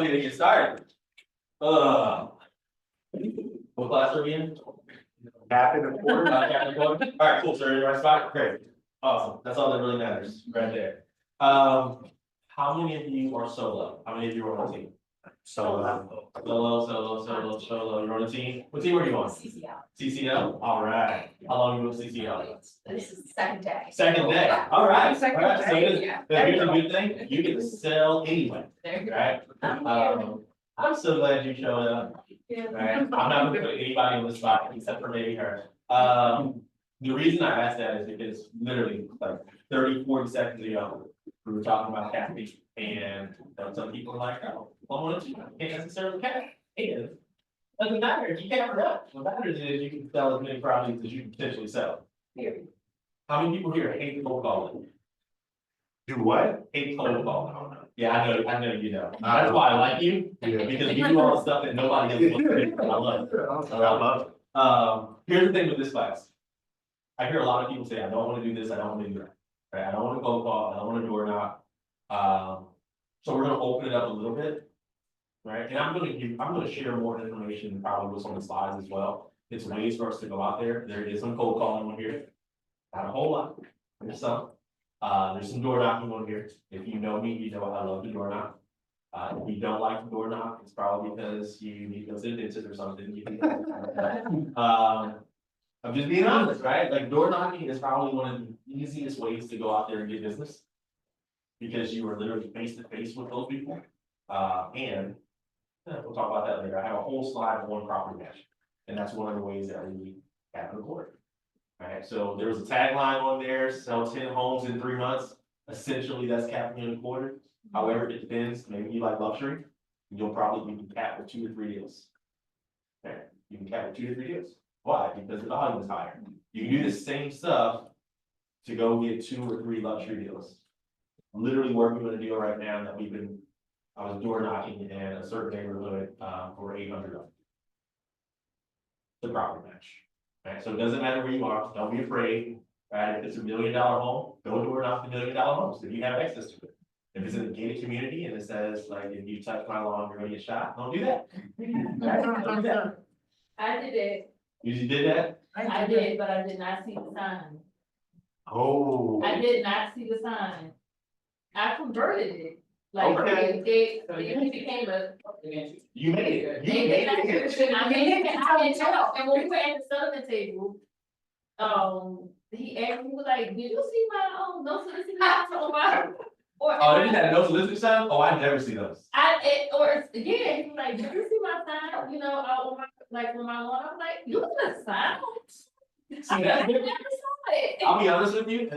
we gonna get started. What class are we in? Captain and quarter. Captain Gordon? All right, cool, sir, in the right spot, great, awesome, that's all that really matters, right there. How many of you are solo? How many of you are on a team? Solo, you're on a team? What team are you on? CCL. CCL, all right, how long are you with CCL? This is the second day. Second day, all right, Second all right, so day, yeah. here's a good thing, you get to sell anyway, There you go. right? I'm so glad you showed up. Right, I'm not gonna put anybody on the spot except for maybe her. The reason I asked that is because literally like 30-40 seconds ago, we were talking about caffeine and some people are like, oh, well, what you can't necessarily catch. And doesn't matter if you can't run. What matters is you can sell as many properties as you can potentially sell. Period. How many people here hate cold calling? Do what? Hate cold calling. Yeah, I know you know. That's why I like you, Yeah. because you do all the stuff that nobody else wants to do. I love it. I love it. Here's the thing with this class. I hear a lot of people say, I don't want to do this, I don't want to do that. Right? I don't want to cold call, I don't want to door knock. So we're gonna open it up a little bit. Right, and I'm gonna share more information probably with some of the slides as well. It's ways for us to go out there. There is some cold calling on here. Not a whole lot. There's some. There's some door knocking on here. If you know me, you know I love the door knock. If you don't like the door knock, it's probably because you need to go to the dentist or something. I'm just being honest, right? Like door knocking is probably one of the easiest ways to go out there and get business. Because you are literally face to face with those people. And we'll talk about that later. I have a whole slide on one property match. And that's one of the ways that we have to record. Alright, so there was a tagline on there, sell 10 homes in 3 months. Essentially, that's capping in a quarter. However, it depends. Maybe you like luxury. You can cap with 2 or 3 deals. Okay, you can cap with 2 to 3 deals. Why? Because the volume is higher. You can do the same stuff to go get 2 or 3 luxury deals. I'm literally working on a deal right now that I was door knocking in a certain neighborhood for 800. The property match. Right, so it doesn't matter where you are, don't be afraid, right? If it's $1 million home, go door knock the $1 million homes if you have access to it. If it's in a gated community and it says like, if you touch my lawn, you're gonna get shot, don't do that. Right? Don't do that. I did it. You did that? I did, but I did not see the sign. Oh. I did not see the sign. I converted it. Like, Okay. it became a. You made it. You I made it. can tell, and when we were at the settlement table, he asked me, he was like, did you see my, no soliciting on my? Or. Oh, they didn't have no soliciting sign? Oh, I never see those. He was like, did you see my sign, on my lawn, I was like, you got a sign? See that? I never saw it. I'll be honest with you,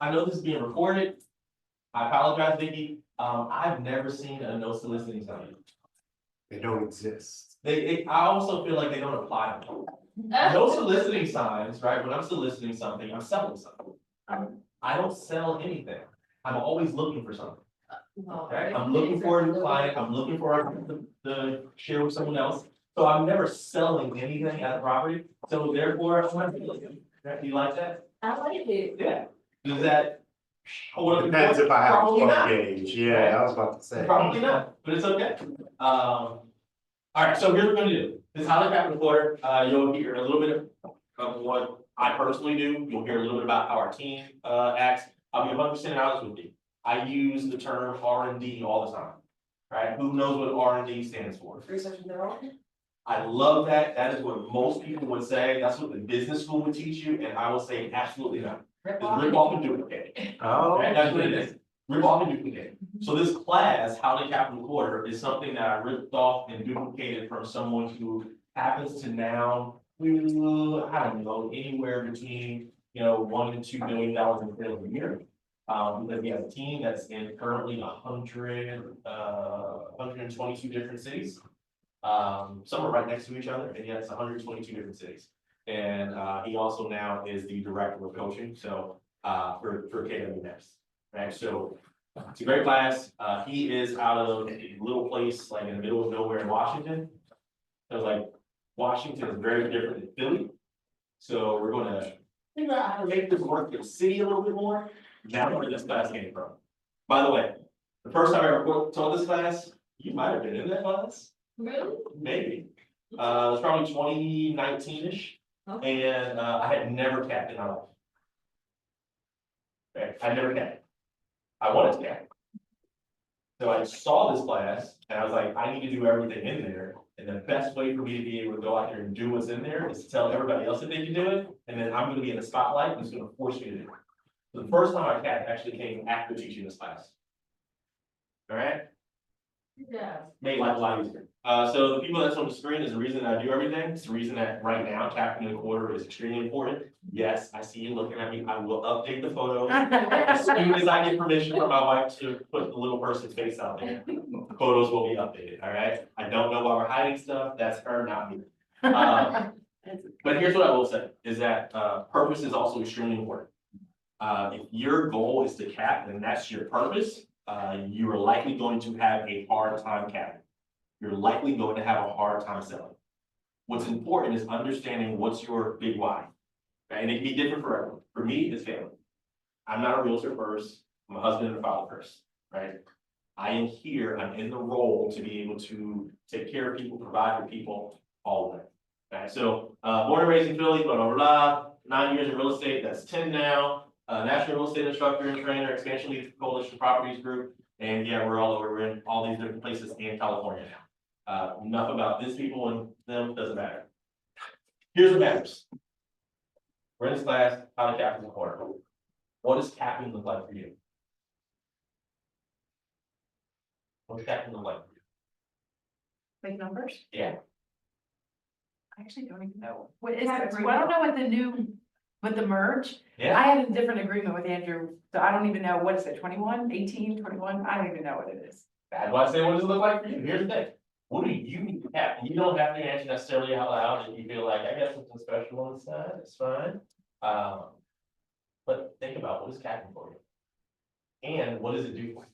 I know this is being recorded. I apologize, Vicky. I've never seen a no soliciting sign. They don't exist. I also feel like they don't apply to me. No soliciting signs, right? When I'm soliciting something, I'm selling something. I don't sell anything. I'm always looking for something. Right? I'm looking for a new client. I'm looking for to share with someone else. So I'm never selling anything at the property. So therefore, I'm not feeling it. Do you like that? I like it. Yeah. Does that hold up? Depends if I have a Probably not. 12 gauge. Yeah, I was about to say. Probably not, but it's okay. All right, so here's what we're gonna do. This is how the capital quarter, you'll hear a little bit of what I personally do. You'll hear a little bit about how our team acts. I'll be 100% honest with you. I use the term R&D all the time, right? Who knows what R&D stands for? Research and development. I love that. That is what most people would say. That's what the business school would teach you, and I will say absolutely not. It's rip off and duplicate. Oh. Right? That's what it is. Rip off and duplicate. So this class, how to capital quarter, is something that I ripped off and duplicated from someone who happens to now, I don't know, anywhere between, $1 to $2 million in sales a year. Because we have a team that's in currently 122 different cities. Some are right next to each other, and yet it's 122 different cities. And he also now is the director of coaching, so for KW Next. Right, so it's a great class. He is out of a little place like in the middle of nowhere in Washington. So like Washington is very different than Philly. So we're gonna figure out how to make this work in the city a little bit more. That's where this class came from. By the way, the first time I ever taught this class, You might have been in that class, Really? maybe. It was probably 2019-ish, Okay. and, I had never capped in my life. Okay, I never capped. I wanted to cap. So I saw this class, and I was like, I need to do everything in there, and the best way for me to be able to go out there and do what's in there is to tell everybody else that they can do it, and then I'm gonna be in the spotlight, and it's gonna force me to do it. So the first time I capped actually came after teaching this class. All right? Yeah. Made life a lot easier. So the people that's on the screen is the reason I do everything. It's the reason that right now capping in a quarter is extremely important. Yes, I see you looking at me. I will update the photos as soon as I get permission from my wife to put the little person's face out there. The photos will be updated, all right? I don't know why we're hiding stuff. That's her, not me. But here's what I will say, is that, purpose is also extremely important. If your goal is to cap and that's your purpose, you are likely going to have a hard time capping. You're likely going to have a hard time selling. What's important is understanding what's your big why. Okay? And it can be different for everyone. For me, it's family. I'm not a realtor first, I'm a husband and a father first, right? I am here, I'm in the role to be able to take care of people, provide for people, all of that. Okay, so, born and raised in Philly, blah, blah, blah, 9 years in real estate, that's 10 now. National real estate instructor and trainer, expansion lead coalition properties group. And yeah, we're all over, we're in all these different places in California now. Enough about this people and them, doesn't matter. Here's what matters. We're in this class, how to cap in the corner. What does capping look like for you? What does capping look like for you? Big numbers? Yeah. I actually don't even know. What is it? Well, I don't know what the new, with the merge. Yeah. I had a different agreement with Andrew, so I don't even know, what is it, 21, 18, 21? I don't even know what it is. That's why I say, what does it look like for you? Here's the thing. What do you need to cap? You don't have to answer necessarily out loud if you feel like, I got something special on the side, it's fine. But think about what is capping for you? And what does it do for you?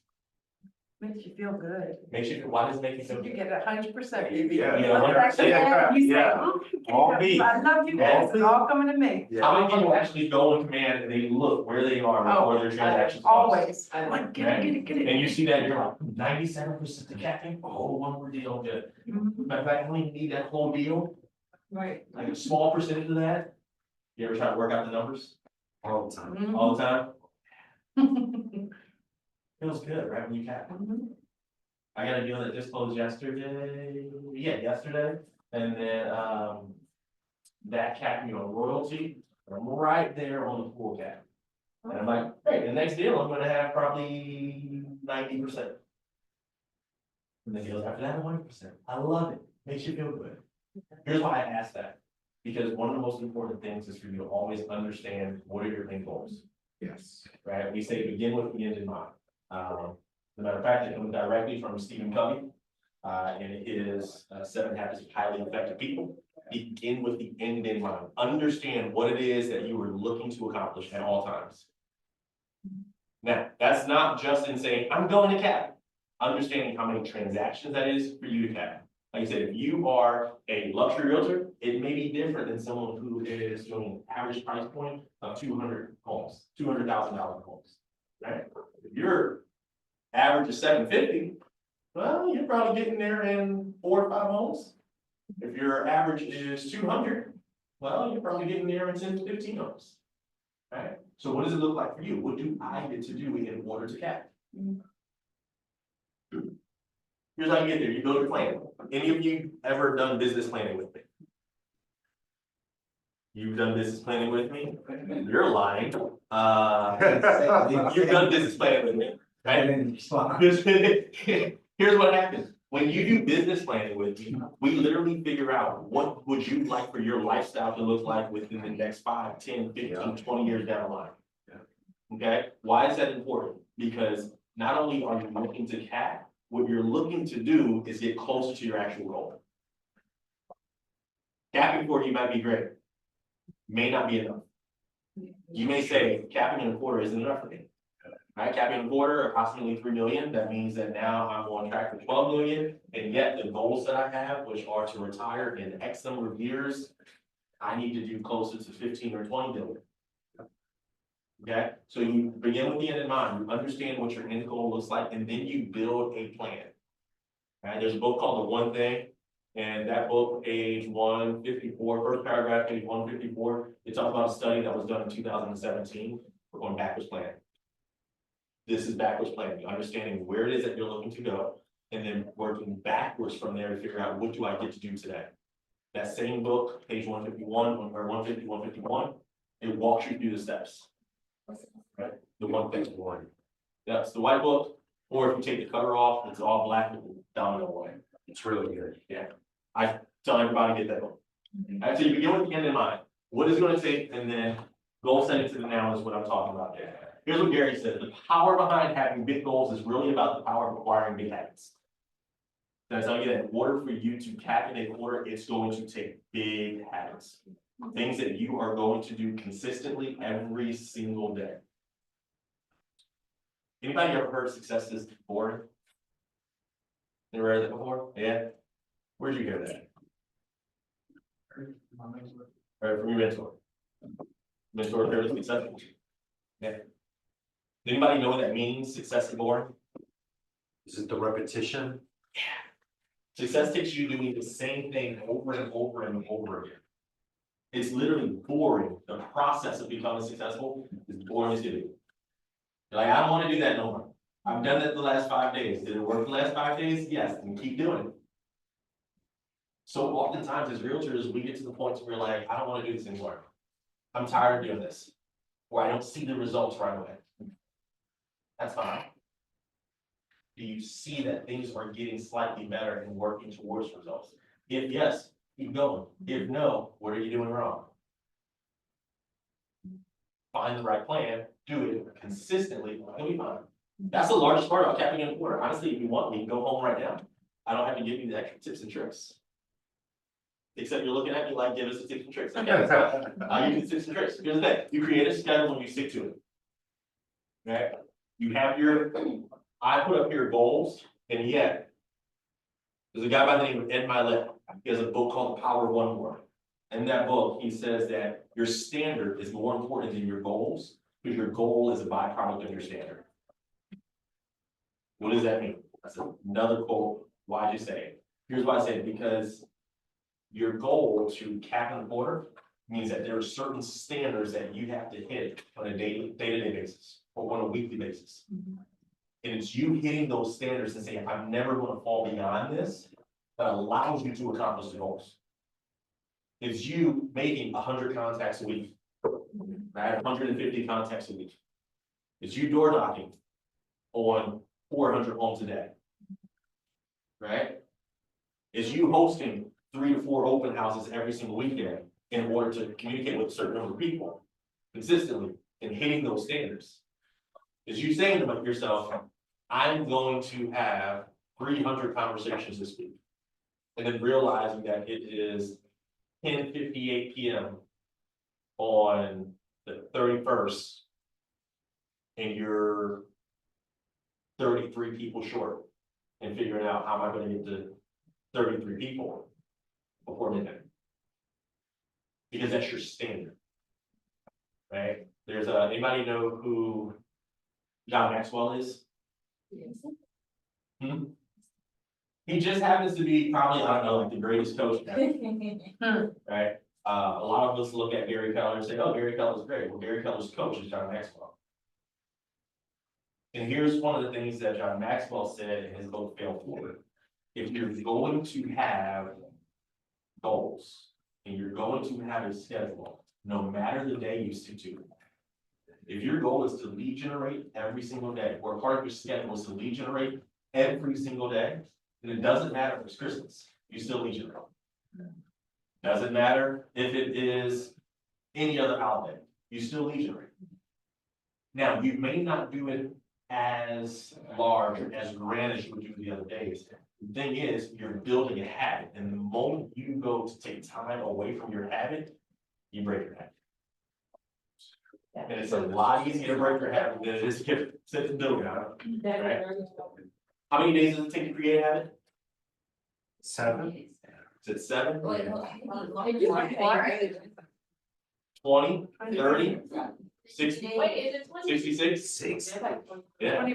Makes you feel good. Makes you, why does it make you feel You good? get 100%, baby. Yeah. You look back at Yeah. that, you say, Yeah. "Oh, All me. I love you guys, it's all coming to me. How many people actually go in command and they look where they are before their transactions? close? Always. I'm like, get it. And you see that, you're like, 97% to capping, oh, one more deal, good. Mhm. Matter of fact, I don't even need that whole deal, Right. like a small percentage of that. You ever try to work out the numbers All the time. Mhm. all the time? Feels good, right, when you cap. Mhm. I got a deal that just closed yesterday, yeah, yesterday, and then, that capped me on royalty, I'm right there on the full cap. And I'm like, great, the next deal, I'm gonna have probably 90%. And the deals after that, 100%, I love it, makes you feel good. Here's why I asked that, because one of the most important things is for you to always understand what are your main goals, Yes. right? We say begin with the end in mind. As a matter of fact, it comes directly from Stephen Covey. And it is 7 Habits of Highly Effective People. Begin with the end in mind. Understand what it is that you are looking to accomplish at all times. Now, that's not just in saying, I'm going to cap. Understanding how many transactions that is for you to cap. Like I said, if you are a luxury realtor, it may be different than someone who is doing an average price point of 200 homes, $200,000 homes, right? If your average is 750, well, you're probably getting there in 4 or 5 homes. If your average is 200, well, you're probably getting there in 10 to 15 homes. Right? So what does it look like for you? What do I get to do in order to cap? Here's how you get there. You build your plan. Any of you ever done business planning with me? You've done business planning with me? You're lying. You've done business planning with me, right? Here's what happens. When you do business planning with me, we literally figure out what would you like for your lifestyle to look like within the next 5, 10, 15, 20 years down the line. Okay, why is that important? Because not only are you looking to cap, what you're looking to do is get closer to your actual goal. Capping for you might be great, may not be enough. You may say capping in a quarter isn't enough for me. Right, capping in a quarter, approximately 3 million. That means that now I'm on track for 12 million. And yet the goals that I have, which are to retire in X number of years, I need to do closer to 15 or 20 million. Okay, so you begin with the end in mind, you understand what your end goal looks like, and then you build a plan. Right, there's a book called The One Thing, and that book, page 154, first paragraph, page 154, it talks about a study that was done in 2017. We're going backwards planning. This is backwards planning, understanding where it is that you're looking to go, and then working backwards from there to figure out what do I get to do today. That same book, page 151, or 150, 151, it walks you through the steps. Right, the one thing. That's the white book, or if you take the cover off, it's all black with the domino white. It's really good. I tell everybody to get that book. Alright, so you begin with the end in mind. What is it gonna take, and then goal setting to the now is what I'm talking about there. Here's what Gary said, the power behind having big goals is really about the power of acquiring big habits. Did I tell you that in order for you to calculate order, it's going to take big habits. Things that you are going to do consistently every single day. Anybody ever heard success is boring? Never heard that before? Yeah? Where'd you hear that? Heard from your mentor. Mentor fairly successful. Yeah. Does anybody know what that means, success is boring? Is it the repetition? Success takes you doing the same thing over and over and over again. It's literally boring. The process of becoming successful is boring as do. You're like, I don't want to do that no more. I've done that the last 5 days. Did it work the last 5 days? Yes, and keep doing it. So oftentimes as realtors, we get to the point where we're like, I don't want to do this anymore. I'm tired of doing this. Or I don't see the results right away. That's fine. Do you see that things are getting slightly better and working towards results? If yes, keep going. If no, what are you doing wrong? Find the right plan, do it consistently, it'll be fine. That's the largest part about capping in a quarter. Honestly, if you want me, go home right now. I don't have to give you the extra tips and tricks. Except you're looking at me like, give us the tips and tricks. Okay, that's fine. I'll give you the tips and tricks. Here's the thing, you create a schedule and you stick to it. Okay? You have your, I put up here goals, and yet, there's a guy by the name of Ed Milet. He has a book called The Power of One Word. In that book, he says that your standard is more important than your goals, because your goal is a byproduct of your standard. What does that mean? That's another quote. Why'd you say it? Here's why I say it, because your goal to cap an order means that there are certain standards that you have to hit on a day-to-day basis or on a weekly basis. And it's you hitting those standards and saying, I'm never going to fall beyond this, that allows you to accomplish the goals. It's you making 100 contacts a week, right? 150 contacts a week. It's you door knocking on 400 homes a day, right? It's you hosting 3 to 4 open houses every single weekend in order to communicate with a certain number of people consistently and hitting those standards. It's you saying to yourself, I'm going to have 300 conversations this week. And then realizing that it is 10:58 p.m. on the 31st, and you're 33 people short, and figuring out how am I going to get to 33 people before midnight. Because that's your standard, right? There's anybody know who John Maxwell is? Hmm? He just happens to be probably, I don't know, like the greatest coach ever, right? A lot of us look at Gary Keller and say, oh, Gary Keller's great. Well, Gary Keller's coach is John Maxwell. And here's one of the things that John Maxwell said in his book, Fail Forward. If you're going to have goals and you're going to have a schedule, no matter the day you stick to it. If your goal is to lead generate every single day, or part of your schedule is to lead generate every single day, then it doesn't matter if it's Christmas, you still lead generate. Doesn't matter if it is any other holiday, you still lead generate. Now, you may not do it as large or as grand as you would do the other days. The thing is, you're building a habit, and the moment you go to take time away from your habit, you break your habit. And it's a lot easier to break your habit than it is to sit and build it. Right? How many days does it take to create a habit? 7. Is it 7? Wait, 20, 30, 60, Wait, is it 20? 66? 6. Yeah.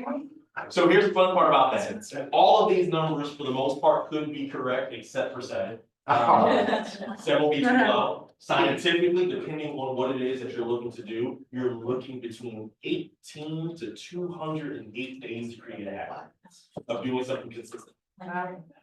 So here's the fun part about that. All of these numbers, for the most part, could be correct, except for 7. Seven will be too low. Scientifically, depending on what it is that you're looking to do, you're looking between 18 to 208 days to create a habit of doing something consistent.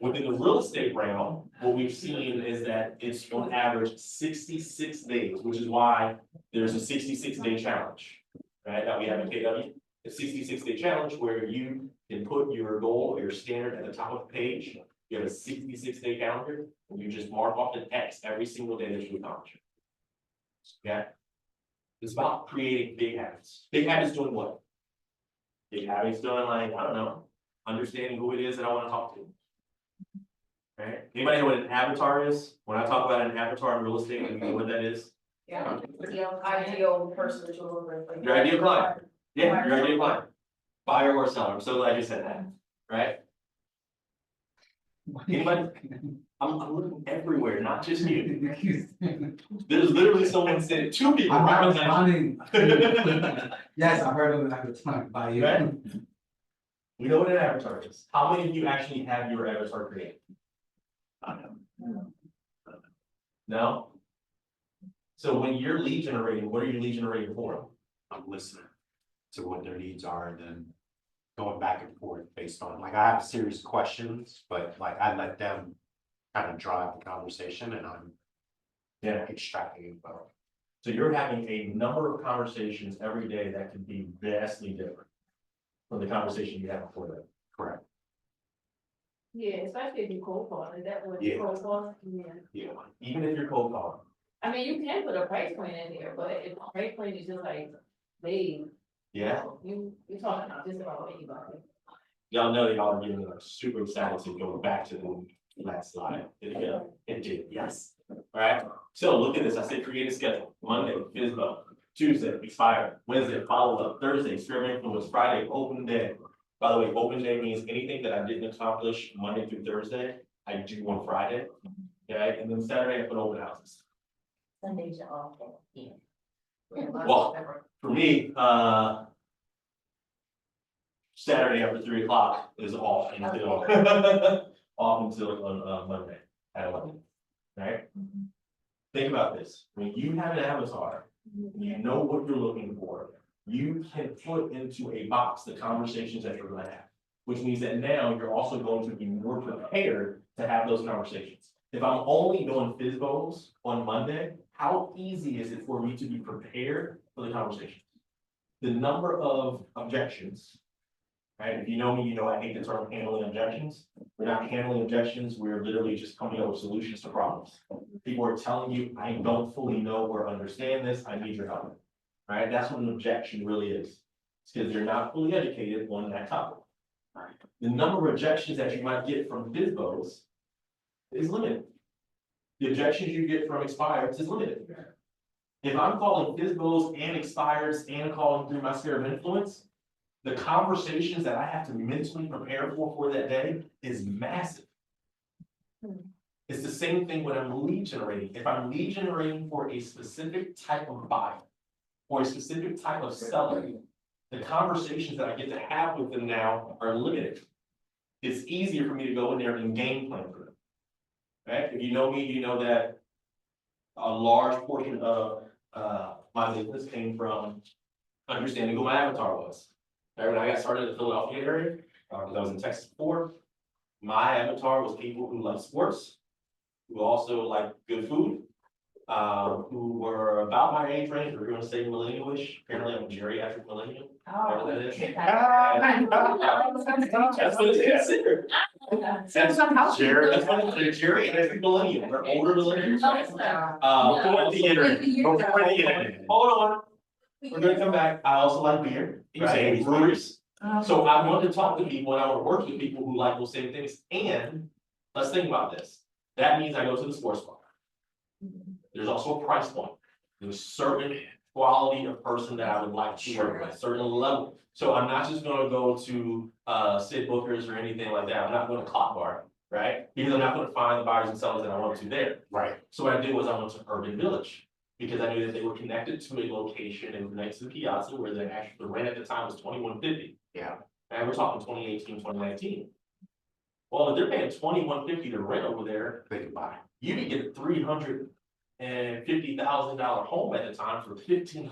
Within the real estate realm, what we've seen is that it's on average 66 days, which is why there's a 66-day challenge, right? That we have in KW. A 66-day challenge where you can put your goal or your standard at the top of the page. You have a 66-day calendar, and you just mark off an X every single day that you accomplish it. Okay? It's about creating big habits. Big habits doing what? Big habits doing like, I don't know, understanding who it is that I want to talk to. Right? Anybody know what an avatar is? When I talk about an avatar in real estate, you know what that is? Yeah, ideal person to work with. Your ideal client. Yeah, your ideal client. Buyer or seller. I'm so glad you said that. Right? Anybody? I'm looking everywhere, not just you. There's literally someone said, 2 people. I'm not recognize responding. Yes, I heard of it at the time by you. Right? We know what an avatar is. How many of you actually have your avatar created? No? So when you're lead generating, what are you lead generating for? I'm listening to what their needs are and then going back and forth based on, like, I have serious questions, but like I let them kind of drive the conversation and I'm extracting info. So you're having a number of conversations every day that can be vastly different from the conversation you had before that. Correct. Yeah, especially if you cold call, is that what Yeah. you cold call? Yeah. Yeah. Even if you're cold calling. I mean, you can put a price point in there, but if the price point is just like, vague, Yeah. you're talking about just about anybody. Y'all know y'all are getting like super excited to go back to the last slide. Did it go? It did, yes. Alright, so look at this. I said create a schedule. Monday, FISBO. Tuesday, expire. Wednesday, follow up. Thursday, sphere of influence. Friday, open day. By the way, open day means anything that I didn't accomplish Monday through Thursday, I do on Friday. Okay, and then Saturday, I put open houses. Sundays are awful. Yeah. Well, for me, Saturday after 3 o'clock is off until off until Monday at 11. Right? Think about this. When you have an avatar, you know what you're looking for. You can put into a box the conversations that you're going to have, which means that now you're also going to be more prepared to have those conversations. If I'm only doing FISBOs on Monday, how easy is it for me to be prepared for the conversation? The number of objections, right? If you know me, you know I hate the term handling objections. We're not handling objections, we're literally just coming up with solutions to problems. People are telling you, I don't fully know or understand this, I need your help. Right? That's what an objection really is. It's because they're not fully educated on that topic. Right? The number of objections that you might get from FISBOs is limited. The objections you get from expireds is limited. If I'm calling FISBOs and expireds and calling through my sphere of influence, the conversations that I have to mentally prepare for that day is massive. It's the same thing when I'm lead generating. If I'm lead generating for a specific type of buyer or a specific type of seller, the conversations that I get to have with them now are limited. It's easier for me to go in there and game plan for them. Right? If you know me, you know that a large portion of my business came from understanding who my avatar was. Right? When I got started in the Philadelphia area, because I was in Texas before, my avatar was people who love sports, who also like good food, who were about my age range, we're gonna say millennial-ish. Apparently I'm a geriatric millennial. Whatever that is. That's what it's considered. That's geriatric millennial, they're older millennials. Before the internet, before the internet. Hold on, we're gonna come back. I also like beer, right? Breweries. So I want to talk to people and I want to work with people who like those same things. And let's think about this. That means I go to the sports bar. There's also a price point. There's a certain quality of person that I would like to work with, a certain level. So I'm not just gonna go to Sid Booker's or anything like that. I'm not going to Clock Bar, right? Because I'm not gonna find the buyers and sellers that I want to there. Right. So what I did was I went to Urban Village because I knew that they were connected to a location and next to the Piazza where the rent at the time was $21.50. Yeah. And we're talking 2018, 2019. Well, if they're paying $2,150 to rent over there, They can buy. you could get $350,000 home at the time for $1,500 a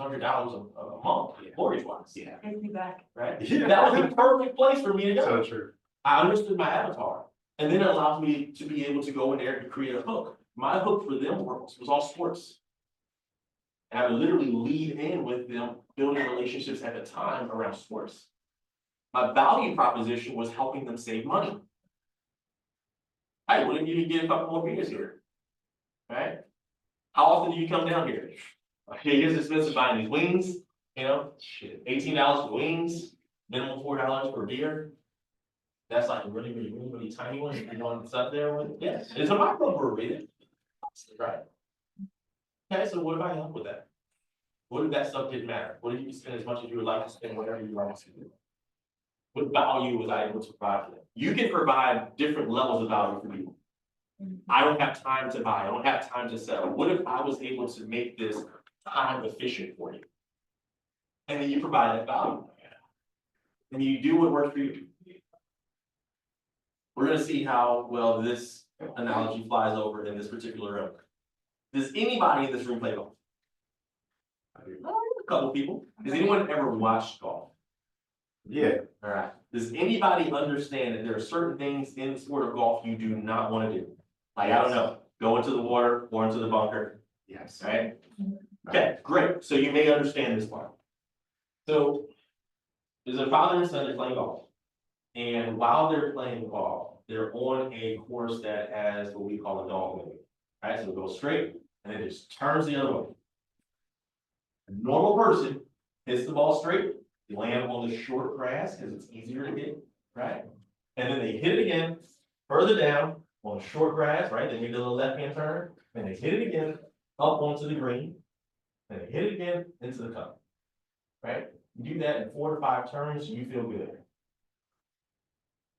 month, mortgage wise. Yeah. Take me back. Right? Yeah. That was the perfect place for me to go. So true. I understood my avatar. And then it allowed me to be able to go in there and create a hook. My hook for them was all sports. And I would literally lead in with them building relationships at the time around sports. My value proposition was helping them save money. Hey, what if you get a couple more beers here? Right? How often do you come down here? Hey, it's expensive buying these wings, you know, shit, $18 for wings, minimum $4 for beer. That's like a really tiny one, you know what's up there with, yes, it's a microbrewery. Right? Okay, so what if I help with that? What if that stuff didn't matter? What if you can spend as much as you would like to spend, whatever you like to do? What value was I able to provide for them? You can provide different levels of value for people. I don't have time to buy, I don't have time to sell. What if I was able to make this time efficient for you? And then you provide that value. And you do what works for you. We're gonna see how well this analogy flies over in this particular room. Does anybody in this room play golf? A couple people. Has anyone ever watched golf? Yeah. Alright. Does anybody understand that there are certain things in the sport of golf you do not want to do? Like, I don't know, go into the water or into the bunker, Yes. right? Okay, great. So you may understand this part. So there's a father and son that play golf. And while they're playing golf, they're on a course that has what we call a dog leg. Right, so it goes straight and then it just turns the other way. A normal person hits the ball straight, they land on the short grass because it's easier to hit, right? And then they hit it again, further down on short grass, right? They make a little left-hand turn, and they hit it again up onto the green, and they hit it again into the cup. Right? You do that in 4 to 5 turns, you feel good.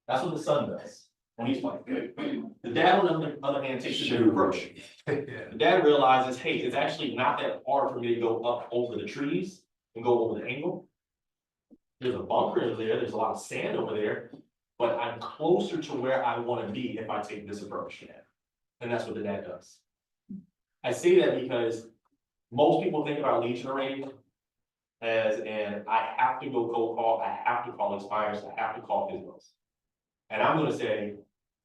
That's what the son does when he's playing. The dad, on the other hand, takes a different approach. The dad realizes, hey, it's actually not that hard for me to go up over the trees and go over the angle. There's a bunker over there, there's a lot of sand over there, but I'm closer to where I want to be if I take this approach. And that's what the dad does. I say that because most people think about lead generating as in, I have to go cold call, I have to call expires, I have to call physicals. And I'm gonna say,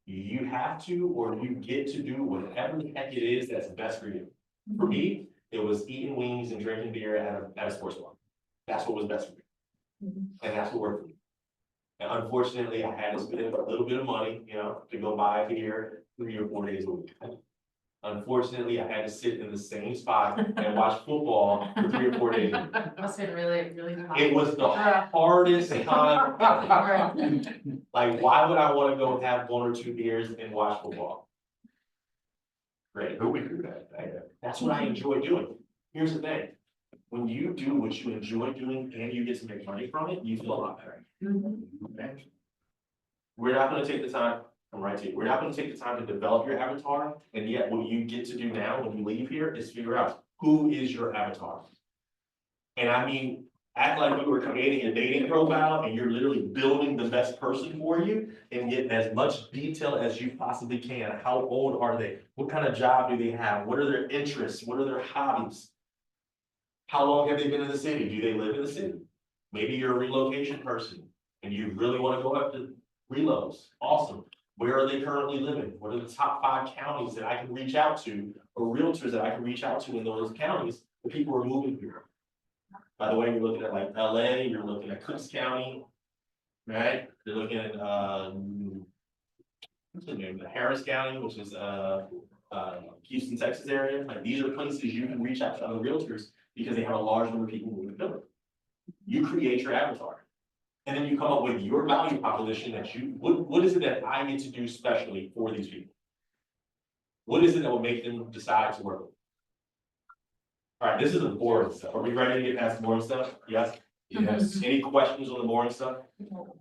you have to, or you get to do whatever the heck it is that's best for you. For me, it was eating wings and drinking beer at a sports bar. That's what was best for me. And that's what worked for me. And unfortunately, I had to spend a little bit of money, you know, to go buy a beer 3 or 4 days a week. Unfortunately, I had to sit in the same spot and watch football for 3 or 4 days a week. Must have been really tough. It was the hardest time. Like, why would I wanna go have 1 or 2 beers and watch football? Great, who would do that? That's what I enjoy doing. Here's the thing, when you do what you enjoy doing and you get to make money from it, you feel a lot better. Okay? We're not gonna take the time, I'm right to you, we're not gonna take the time to develop your avatar, and yet what you get to do now when you leave here is figure out who is your avatar. And I mean, act like you were creating a dating profile and you're literally building the best person for you and get as much detail as you possibly can. How old are they? What kind of job do they have? What are their interests? What are their hobbies? How long have they been in the city? Do they live in the city? Maybe you're a relocation person and you really want to go up to reloads. Awesome. Where are they currently living? What are the top 5 counties that I can reach out to, or realtors that I can reach out to in those counties where people are moving here? By the way, you're looking at like LA, you're looking at Cooks County, right? You're looking at, what's the name, Harris County, which is, Houston, Texas area. Like, these are places you can reach out to other realtors because they have a large number of people moving to it. You create your avatar. And then you come up with your value proposition that what is it that I get to do specially for these people? What is it that will make them decide to work with? All right, this is the boring stuff. Are we ready to get past the boring stuff? Yes? Yes. Any questions on the boring stuff? All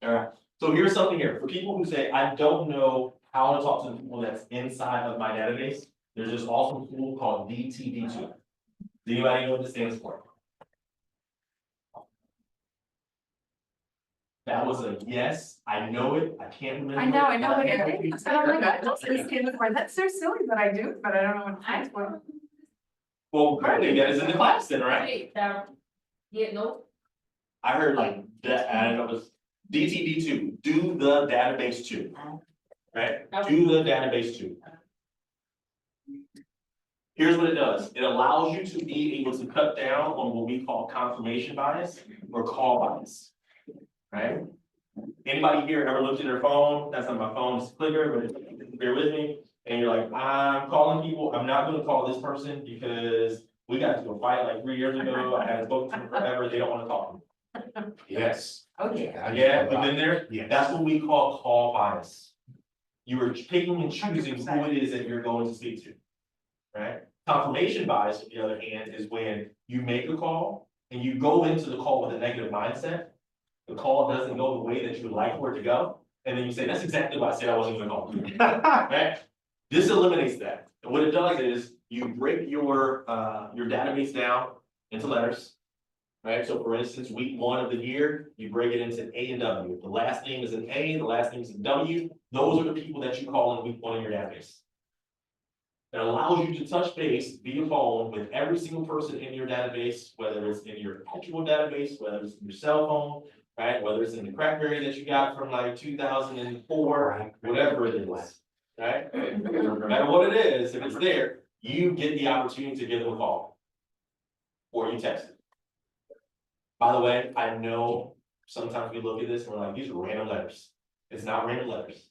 right, so here's something here. For people who say, I don't know how to talk to the people that's inside of my database, there's this awesome tool called DTD2. Does anybody know what this stands for? That was a yes, I know it, I can't remember. I know what it is. And I'm like, I don't see this kid with my, that's so silly that I do, but I don't know what it's for. Well, apparently that is in the class then, right? Right, that, yeah, no, I heard like that, I don't know, it was DTD two, do the database two. Right, do the database two. Here's what it does, it allows you to be able to cut down on what we call confirmation bias or call bias. Right? Anybody here ever looked at their phone, that's not my phone, it's a clicker, but bear with me, and you're like, I'm calling people, I'm not gonna call this person because we got into a fight like 3 years ago, I haven't spoken to them forever, they don't wanna talk to me. Yes. Oh, yeah. Yeah, you've been there? Yes. That's what we call call bias. You are picking and choosing who it is that you're going to speak to. Right? Confirmation bias, on the other hand, is when you make a call and you go into the call with a negative mindset. The call doesn't go the way that you would like for it to go, and then you say, that's exactly what I said I wasn't gonna call. Right? This eliminates that. And what it does is you break your database down into letters. Right, so for instance, week 1 of the year, you break it into A and W. If the last name is an A, the last name is a W, those are the people that you call in week 1 in your database. It allows you to touch base via phone with every single person in your database, whether it's in your actual database, whether it's in your cell phone, right? Whether it's in the Crackberry that you got from like 2004, whatever it is, right? No matter what it is, if it's there, you get the opportunity to give them a call. Or you text it. By the way, I know sometimes we look at this and we're like, these are random letters. It's not random letters.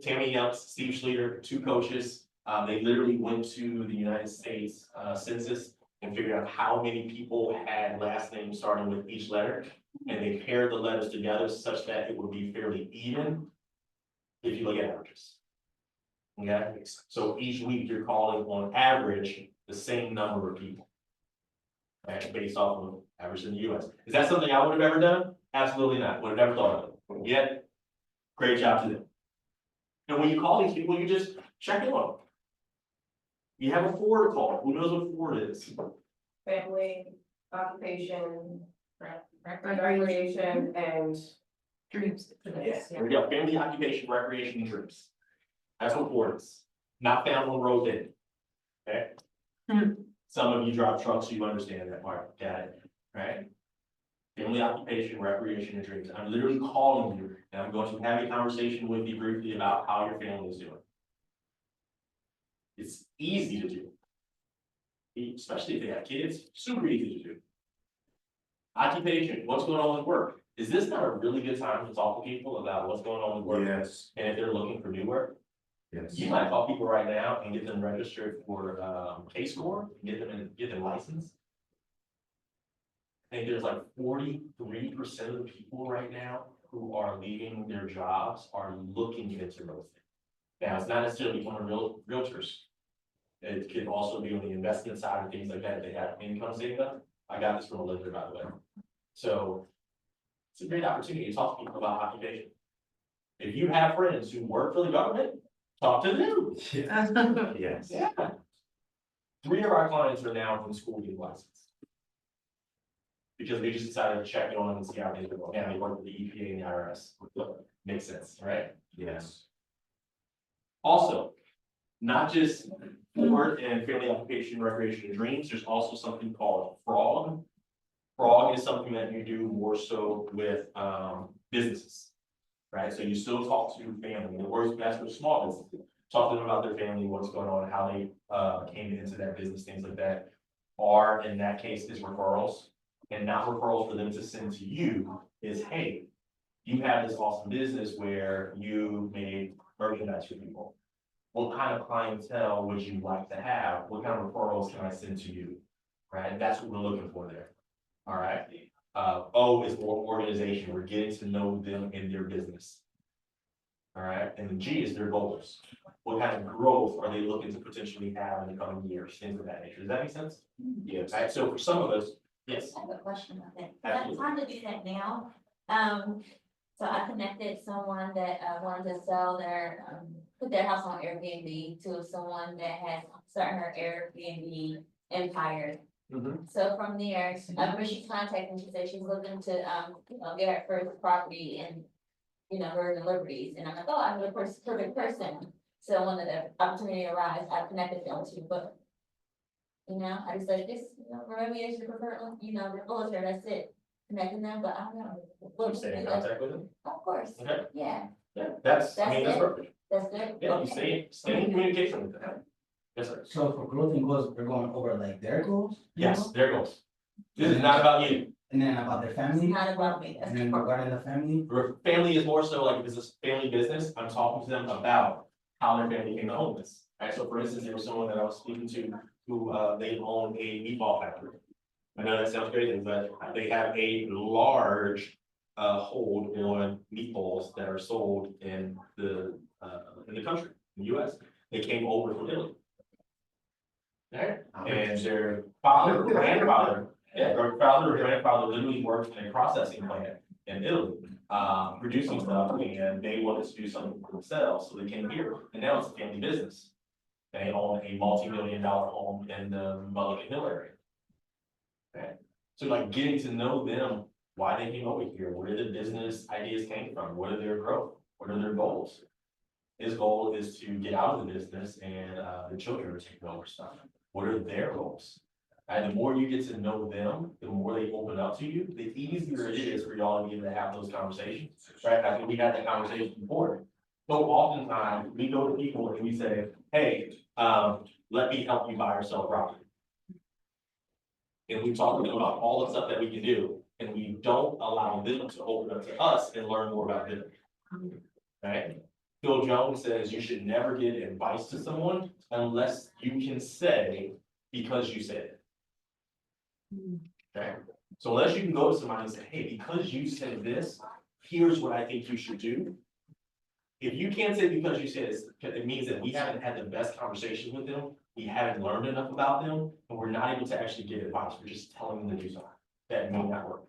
Tammy Youngs, Steve Schluter, 2 coaches, they literally went to the United States Census and figured out how many people had last names starting with each letter. And they paired the letters together such that it would be fairly even if you look at averages. Okay, so each week you're calling on average the same number of people. Okay, based off of average in the US. Is that something I would have ever done? Absolutely not, would have never thought of it. Yet, great job to them. And when you call these people, you just check in on them. You have a forward call, who knows what forward is? Family, occupation, Recreation. recreation, and. Dreams. There we go, family, occupation, recreation, and trips. That's what forward is, not found on road in. Okay? Some of you drive trucks, so you understand that part, got it, right? Family, occupation, recreation, and dreams. I'm literally calling you, and I'm going to have a conversation with you briefly about how your family is doing. It's easy to do. Especially if they have kids, super easy to do. Occupation, what's going on with work? Is this not a really good time to talk to people about what's going on with work? Yes. And if they're looking for new work? Yes. You might call people right now and get them registered for K-score, get them licensed. I think there's like 43% of the people right now who are leaving their jobs are looking into real estate. Now, it's not necessarily becoming realtors. It can also be on the investment side and things like that, if they have income saved up. I got this from a lender, by the way. So it's a great opportunity to talk to people about occupation. If you have friends who work for the government, talk to them. Yes. Yeah. 3 of our clients are now in school getting licensed. Because we just decided to check in on them and see how things are going. And they work with the EPA and the IRS. Makes sense, right? Yes. Also, not just work and family occupation, recreation, and dreams, there's also something called frog. Frog is something that you do more so with businesses, right? So you still talk to family, the worst best for small businesses. Talk to them about their family, what's going on, how they came into that business, things like that. Or in that case is referrals, and not referrals for them to send to you is, hey, you have this awesome business where you made merchandise for people. What kind of clientele would you like to have? What kind of referrals can I send to you? Right, that's what we're looking for there. All right. O is more organization. We're getting to know them in their business. All right, and then G is their goals. What kind of growth are they looking to potentially have in the coming years? Things of that nature. Does that make sense? Yes. All right, so for some of us, yes. I have a question about that. Absolutely. It's hard to do that now. So I connected someone that wanted to sell their, put their house on Airbnb to someone that has started her Airbnb empire. So from there, I remember she contacted me, she said she's looking to, get her first property in, Virgin Liberties, and I'm like, oh, I'm the perfect person. So when the opportunity arrived, I connected them to, but. I just like this, for me, it's the preferred, realtor, that's it, connecting them, but I don't know. You stay in contact with them? Of course, Okay. yeah, Yeah, that's That's that's it? perfect. that's good. Yeah, you Okay. stay in communication with them. Yes, sir. So for growth and goals, we're going over like their goals? you Yes, know? there goes. This is not about you. And then about their It's family, not about me, that's and then regarding the family, Your family is more so like if it's a family business, I'm talking to them about how their family came to own this. Right, so for instance, there was someone that I was speaking to who, they own a meatball factory. I know that sounds crazy, but they have a large, hold on meatballs that are sold in the country, in the US. They came over from Italy. Right, and their father or grandfather, their father or grandfather literally worked in a processing plant in Italy, producing stuff, and they wanted to do something for themselves, so they came here, and now it's a family business. They own a multi-million-dollar home in the Mulligan Hill area. Okay, so like getting to know them, why they came over here, where the business ideas came from, what are their growth, what are their goals? His goal is to get out of the business and, the children are taking over stuff. What are their goals? And the more you get to know them, the more they open up to you, the easier it is for y'all to be able to have those conversations, right? I think we had that conversation before. So oftentimes, we go to people and we say, hey, let me help you buy or sell property. And we talk to them about all the stuff that we can do, and we don't allow them to open up to us and learn more about them. Right? Phil Jones says you should never give advice to someone unless you can say, because you said it. Okay, so unless you can go to somebody and say, hey, because you said this, here's what I think you should do. If you can't say because you said it means that we haven't had the best conversation with them, we haven't learned enough about them, and we're not able to actually give advice, we're just telling them to do something. That may not work.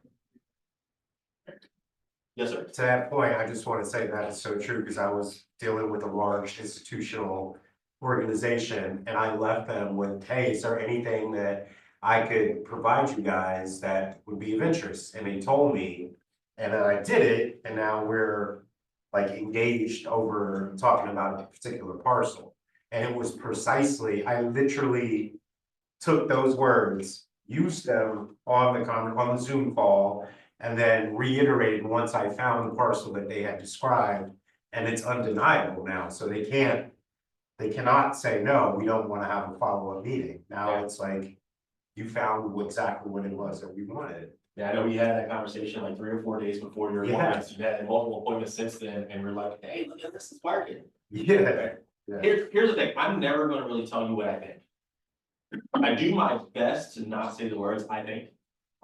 Yes, sir. To that point, I just want to say that is so true, because I was dealing with a large institutional organization, and I left them with, hey, is there anything that I could provide you guys that would be of interest? And they told me, and then I did it, and now we're like engaged over talking about a particular parcel. And it was precisely, I literally took those words, used them on the Zoom call, and then reiterated once I found the parcel that they had described, and it's undeniable now, so they cannot say, no, we don't want to have a follow-up meeting. Now it's like, you found exactly what it was that we wanted. Yeah, I know we had that conversation like 3 or 4 days before your appointments, you had multiple appointments since then, and we're like, hey, look at this, is working. Yeah. Here's the thing, I'm never gonna really tell you what I think. I do my best to not say the words I think.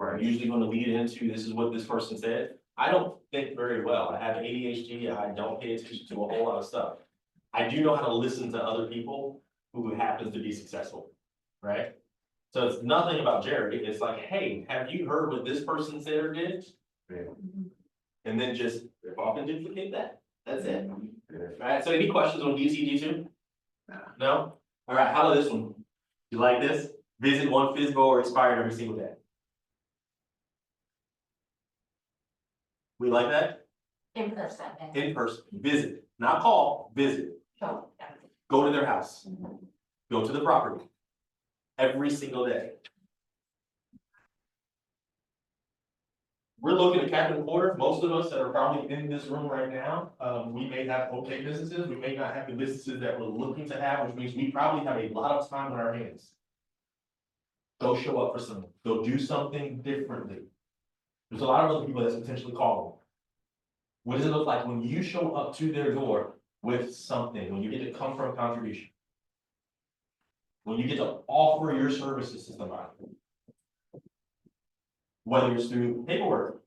I'm usually gonna lead into, this is what this person said. I don't think very well, I have ADHD, I don't pay attention to a whole lot of stuff. I do know how to listen to other people who happens to be successful, right? So it's nothing about Jerry, it's like, hey, have you heard what this person said or did? And then just rip off and duplicate that, that's it. Alright, so any questions on DCD2? No? Alright, how about this one? You like this? Visit one FISBO or expired every single day. We like that? In person. In person, visit, not call, visit. Oh, Go to their house. Go to the property. Every single day. We're looking at Captain Porter, most of us that are probably in this room right now, we may have okay businesses, we may not have the businesses that we're looking to have, which means we probably have a lot of time on our hands. Go show up for someone, go do something differently. There's a lot of other people that's potentially calling. What does it look like when you show up to their door with something, when you get to come from a contribution? When you get to offer your services to somebody? Whether it's through paperwork.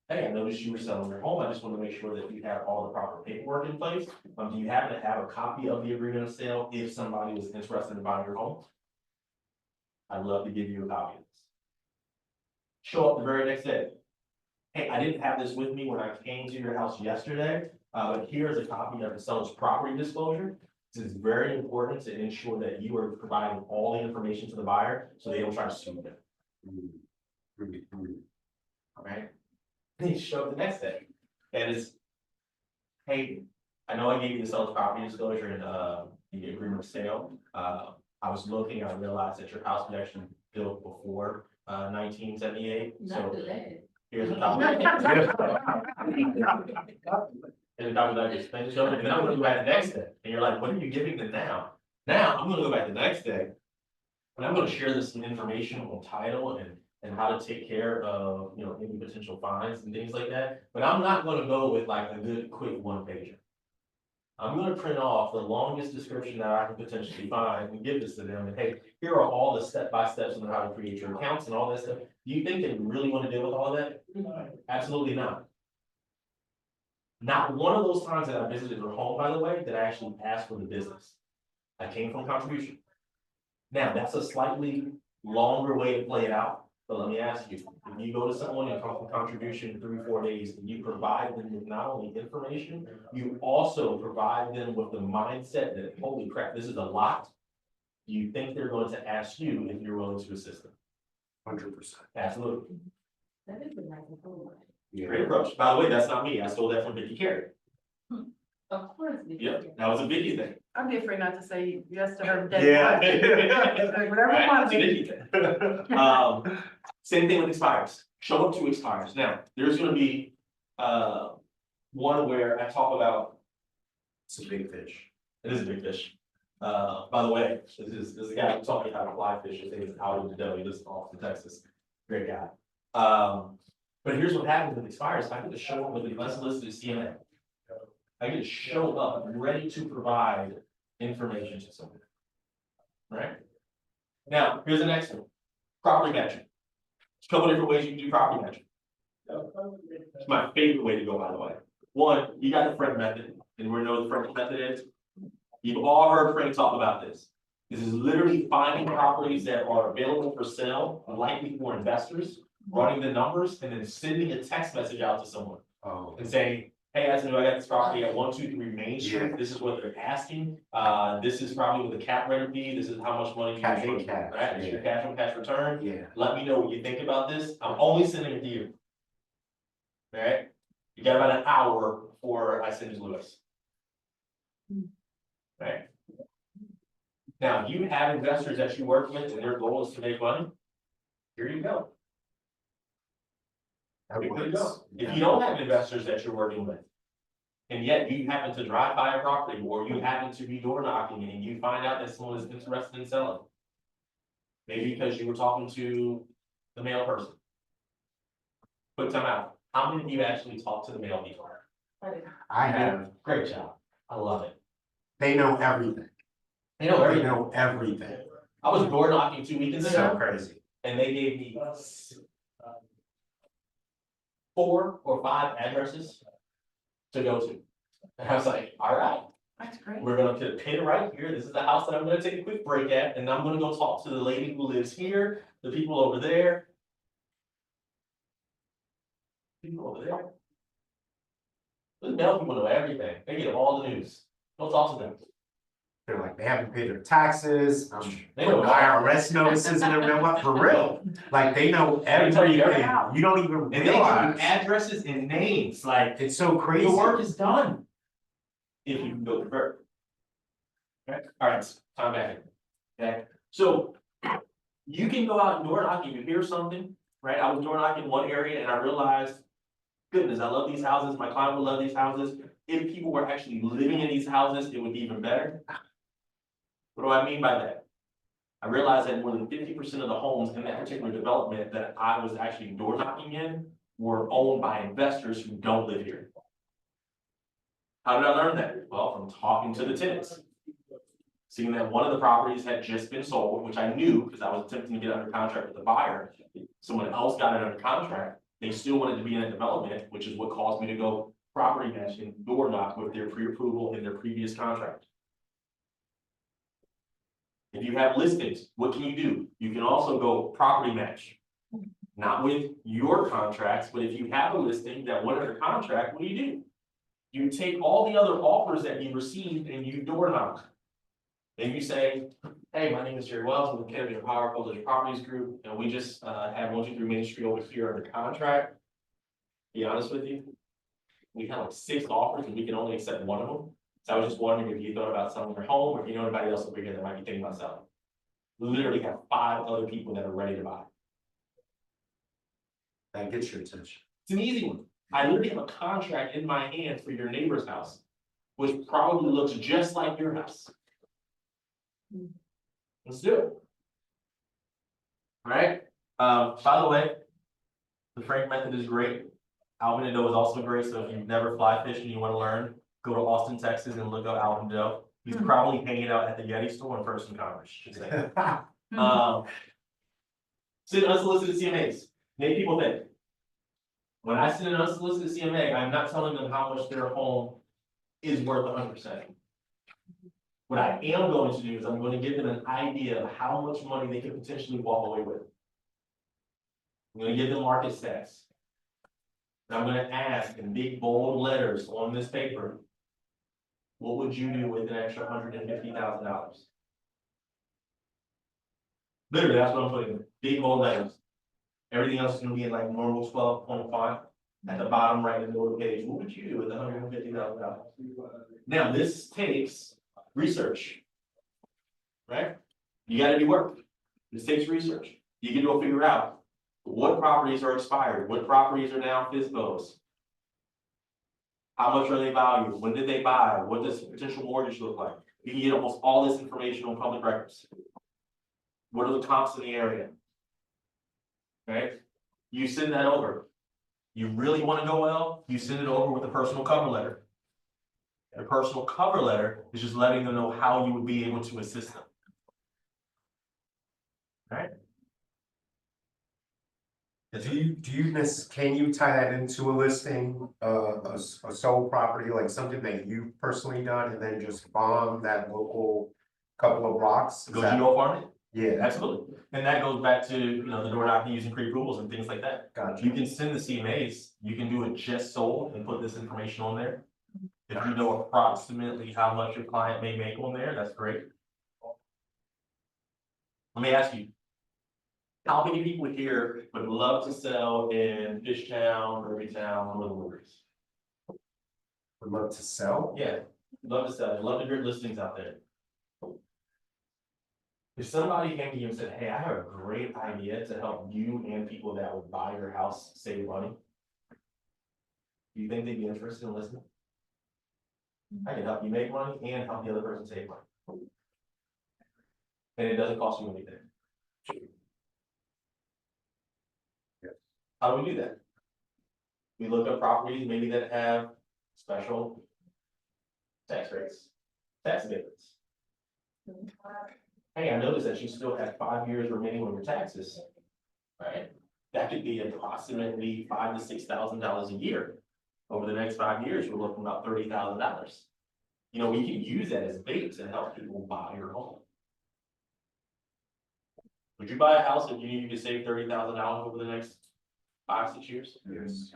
Hey, I noticed you were selling your home, I just want to make sure that you have all the proper paperwork in place. Do you happen to have a copy of the agreement of sale if somebody was interested in buying your home? I'd love to give you a copy of this. Show up the very next day. Hey, I didn't have this with me when I came to your house yesterday, but here's a copy of the seller's property disclosure. It's very important to ensure that you are providing all the information to the buyer, so they don't try to sue them. All right? Then you show up the next day, and it's, hey, I know I gave you the seller's property disclosure and, the agreement of sale. I was looking, I realized that your house was actually built before, 1978, Not so the last. here's a copy. Here's a copy that I just finished showing, and then I'm gonna go back the next day, and you're like, what are you giving them now? Now, I'm gonna go back the next day, and I'm gonna share this information on title and how to take care of, you know, any potential fines and things like that. But I'm not gonna go with like a good, quick one pager. I'm gonna print off the longest description that I can potentially find and give this to them, and hey, here are all the step-by-steps on how to create your accounts and all that stuff. Do you think they really wanna deal with all of that? Absolutely not. Not one of those times that I visited their home, by the way, that I actually asked for the business. I came from contribution. Now, that's a slightly longer way to play it out, but let me ask you, if you go to someone and come from contribution 3-4 days, and you provide them with not only information, you also provide them with the mindset that, holy crap, this is a lot. You think they're going to ask you if you're willing to assist them? 100%. Absolutely. That is a nice approach. Great approach. By the way, that's not me. I stole that from Vicky Carey. Of course. Yep, that was a Vicky thing. I'd be afraid not to say yes to her day one. Like, whatever you Right, want it's a to Vicky thing. Same thing with expires. Show up to expires. Now, there's gonna be, one where I talk about, It's a big fish. it is a big fish. By the way, this is a guy who taught me how to fly fish. His name is Howard Dedelli. He lives in Austin, Texas. Great guy. But here's what happens with expires. I get to show up with an unsolicited CMA. I get to show up ready to provide information to someone. Right? Now, here's the next one. Property matching. There's a couple different ways you can do property matching. It's my favorite way to go, by the way. One, you got the Frank method, and we know the Frank method is. You've all heard Frank talk about this. This is literally finding properties that are available for sale, likely for investors, running the numbers, and then sending a text message out to someone Oh, and saying, hey, I know I got this property at 123 Main Street. Yeah. This is what they're asking. This is probably with a cap rate fee. This is how much money you Cash on make. cash, Right, it's your cash on cash return. yeah. Let me know what you think about this. I'm only sending it to you. Alright, you got about an hour before I send it to Lewis. Right? Now, you have investors that you work with and their goal is to make money. Here you go. That Here you works. go. If you don't have investors that you're working with, and yet you happen to drive by a property, or you happen to be door knocking and you find out that someone is interested in selling. Maybe because you were talking to the mail person. Quick time out. How many of you actually talk to the mail people? I have, Great job. I love it. they know everything. They know They everything. know everything. I was door knocking 2 weekends So ago, crazy. and they gave me 4 or 5 addresses to go to. And I was like, all right, That's great. we're gonna put a pin right here. This is the house that I'm gonna take a quick break at, and I'm gonna go talk to the lady who lives here, the people over there. People over there. The mail people know everything. They get all the news. Don't talk to them. They're like, they haven't paid their taxes, They know it all. IRS notices and everything, what, for real? Like, they know They tell you everything, everything. you don't even And they give you realize, addresses and names, like, it's so crazy. the work is done. If you can go convert. Okay, all right, time back. Okay, so you can go out and door knocking, you hear something, right? I was door knocking in one area and I realized, goodness, I love these houses, my client would love these houses. If people were actually living in these houses, it would be even better. What do I mean by that? I realized that more than 50% of the homes in that particular development that I was actually door knocking in were owned by investors who don't live here. How did I learn that? Well, from talking to the tenants. Seeing that one of the properties had just been sold, which I knew because I was attempting to get under contract with the buyer. Someone else got it under contract. They still wanted to be in a development, which is what caused me to go property matching, door knock with their pre-approval in their previous contract. If you have listings, what can you do? You can also go property match. Not with your contracts, but if you have a listing that went under contract, what do? You take all the other offers that you received and you door knock. Then you say, hey, my name is Jerry Wells, I'm with Kennedy Power Coalition Properties Group, and we just had 123 Main Street over here under contract. Be honest with you, we had like 6 offers and we can only accept one of them. So I was just wondering if you thought about selling your home, or if you know anybody else over here that might be thinking about selling. We literally have 5 other people that are ready to buy. That gets your attention. It's an easy one. I literally have a contract in my hand for your neighbor's house, which probably looks just like your house. Let's do it. All right, by the way, the Frank method is great. Alvin and Doe is also great, so if you've never fly fished and you want to learn, go to Austin, Texas and look up Alvin Doe. He's probably hanging out at the Yeti store in First and Commerce, should say. Send unsolicited CMAs, make people think. When I send an unsolicited CMA, I'm not telling them how much their home is worth 100%. What I am going to do is I'm going to give them an idea of how much money they could potentially walk away with. I'm going to give them market stats. And I'm going to ask in big bold letters on this paper, what would you do with an extra $150,000? Literally, that's what I'm putting in, big bold letters. Everything else is going to be in like normal 12-point font. At the bottom right in the middle of the page, what would you do with $150,000? Now, this takes research, right? You gotta do work. This takes research. You can go figure out what properties are expired, what properties are now FISBOs. How much are they valued? When did they buy? What does potential mortgage look like? You can get almost all this information on public records. What are the comps in the area? Right? You send that over. You really want to go well, you send it over with a personal cover letter. A personal cover letter is just letting them know how you would be able to assist them. Right? Can you tie that into a listing, a sold property, like something that you personally done and then just bomb that local couple of blocks? Go farm it? Yeah, Absolutely. And that goes back to, the door knocking using pre-approvals and things like that. gotcha. You can send the CMAs, you can do it just sold and put this information on there. If you know approximately how much your client may make on there, that's great. Let me ask you, how many people here would love to sell in Fishtown, Irbytown, Little Rivers? Would love to sell. Yeah, love to sell, love to get listings out there. If somebody came to you and said, hey, I have a great idea to help you and people that would buy your house save money, do you think they'd be interested in listening? I can help you make money and help the other person save money. And it doesn't cost you anything. How do we do that? We look up properties maybe that have special tax rates, tax abatements. Hey, I noticed that you still have 5 years remaining on your taxes, right? That could be approximately $5,000 to $6,000 a year. Over the next 5 years, we're looking about $30,000. We can use that as bait to help people buy your home. Would you buy a house if you needed to save $30,000 over the next 5, 6 years? Yes.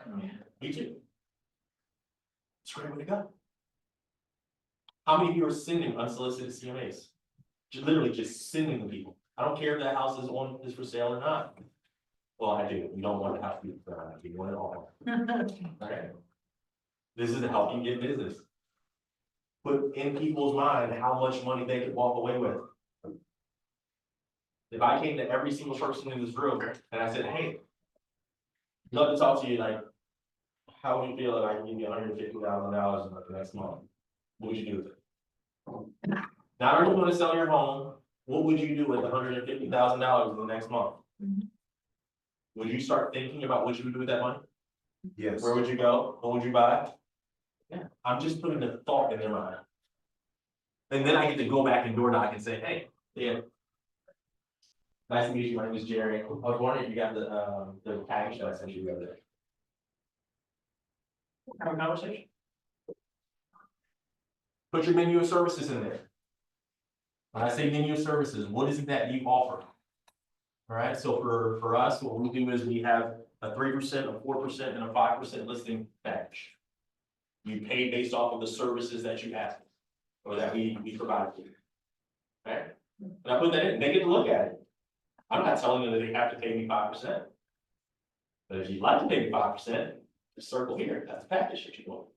Me too. It's a great way to go. How many of you are sending unsolicited CMAs? Literally just sending them people. I don't care if that house is for sale or not. Well, I do. You don't want the house to be for sale. You want it all. Okay. This is to help you get business. Put in people's mind how much money they could walk away with. If I came to every single person in this room and I said, hey, I'd love to talk to you, like, how would you feel if I can give you $150,000 in the next month? What would you do with it? Not only going to sell your home, what would you do with $150,000 in the next month? Would you start thinking about what you would do with that money? Yes. Where would you go? What would you buy? Yeah, I'm just putting the thought in their mind. And then I get to go back and door knock and say, hey, yeah. Nice to meet you. My name is Jerry. I was wondering if you got the package that I sent you the other day. Have a conversation. Put your menu of services in there. When I say menu of services, what is it that you offer? All right, so for us, what we do is we have a 3%, a 4%, and a 5% listing package. You pay based off of the services that you have, or that we provide you. Right? And I put that in, they get to look at it. I'm not telling them that they have to pay me 5%. But if you'd like to pay me 5%, just circle here, that's the package that you want.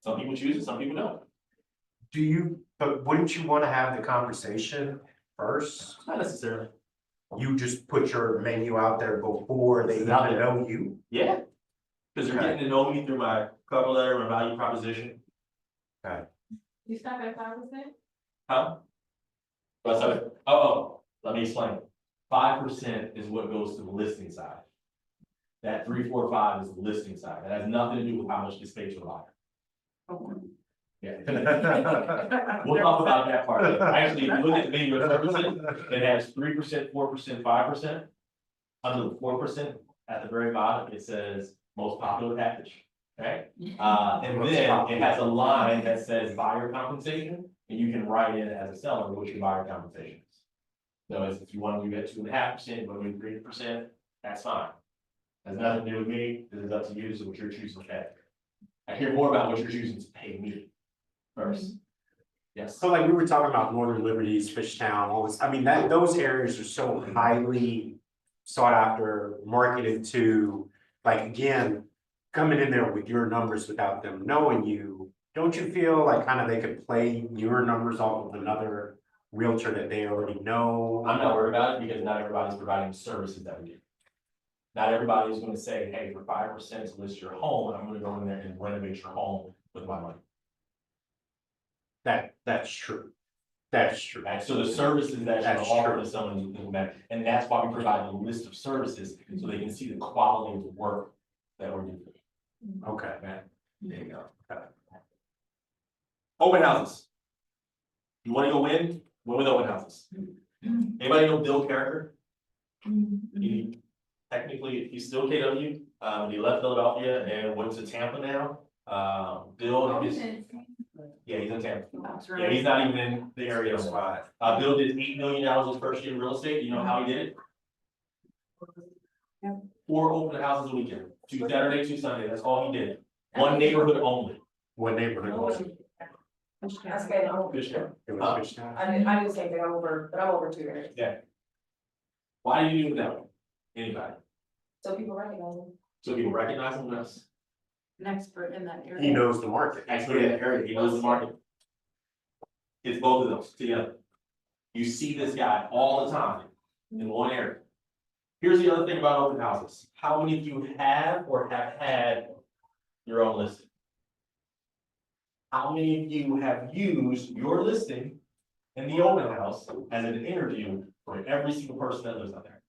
Some people choose it, some people don't. Do you, but wouldn't you wanna have the conversation first? Not necessarily. You just put your menu out there before they even Out there. know you? Yeah. Because they're getting to know me through my cover letter, my value proposition. You stop at 5%? Huh? But so, oh, let me explain. 5% is what goes to the listing side. That 3, 4, 5 is the listing side. That has nothing to do with how much gets paid to the buyer. Yeah. We'll talk about that part. Actually, if you look at the menu of services, it has 3%, 4%, 5%. Under the 4%, at the very bottom, it says most popular package, right? And then it has a line that says buyer compensation, and you can write in as a seller what your buyer compensation is. So if you want to get 2.5%, you want to do 3%, that's fine. Has nothing to do with me, this is up to you, so what you're choosing to pay. I care more about what you're choosing to pay me first. Yes. So like we were talking about Northern Liberties, Fishtown, all this, I mean, those areas are so highly sought after, marketed to, like, again, coming in there with your numbers without them knowing you, don't you feel like kind of they could play your numbers off of another realtor that they already know? I'm not worried about it because not everybody's providing the services that we do. Not everybody is gonna say, hey, for 5% to list your home, I'm gonna go in there and renovate your home with my money. That's true. That's true. Right, so the services that you That's offer true. to someone is matter, and that's why we provide a list of services, so they can see the quality of the work that we're doing. Okay. Okay, there you go. Open houses. You wanna go win with open houses. Anybody know Bill Carricker? He, technically, he's still KW, he left Philadelphia and went to Tampa now. Bill, yeah, he's in Tampa. Yeah, he's not even in the area. Bill did $8 million his first year in real estate. You know how he did it? 4 open houses a weekend, 2 Saturday, 2 Sunday. That's all he did. One neighborhood only. What neighborhood was it? That's good, Fishtown. It was Fishtown? I do the same thing, I'm over 2 areas, Why do you do it that way? Anybody? so people recognize them. So people recognize him? Yes. An expert in that area. He knows the market. Actually, in the area, he knows the market. It's both of those together. You see this guy all the time in one area. Here's the other thing about open houses. How many of you have or have had your own listing? How many of you have used your listing in the open house as an interview for every single person that lives out there?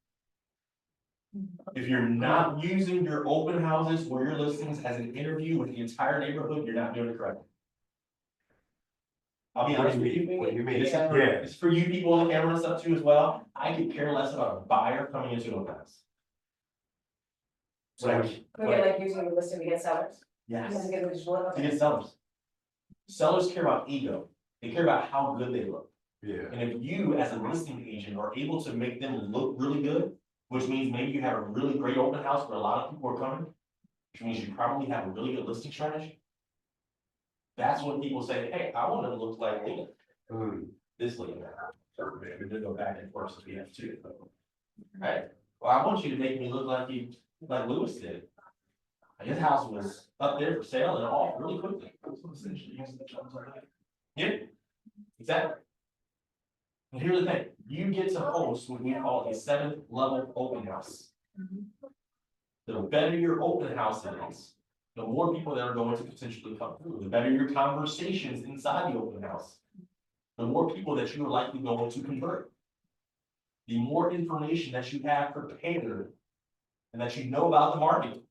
If you're not using your open houses or your listings as an interview with the entire neighborhood, you're not doing it correctly. I'll be honest with you. What do you mean? It's Yeah. for, it's for you people on the camera and stuff too as well. I could care less about a buyer coming into an open house. So, We get like using the listing to get sellers. Yes. To get them to just look up. To get sellers. Sellers care about ego. They care about how good they look. yeah, And if you, as a listing agent, are able to make them look really good, which means maybe you have a really great open house where a lot of people are coming, which means you probably have a really good listing strategy. That's when people say, hey, I want to look like this lady. We're gonna go back and forth as we have to. Right, well, I want you to make me look like you, like Lewis did. His house was up there for sale and off really quickly. Yeah, exactly. And here's the thing, you get to host what we call a 7th level open house. The better your open house is, the more people that are going to potentially come through, the better your conversations inside the open house. The more people that you are likely going to convert. The more information that you have prepared and that you know about the market.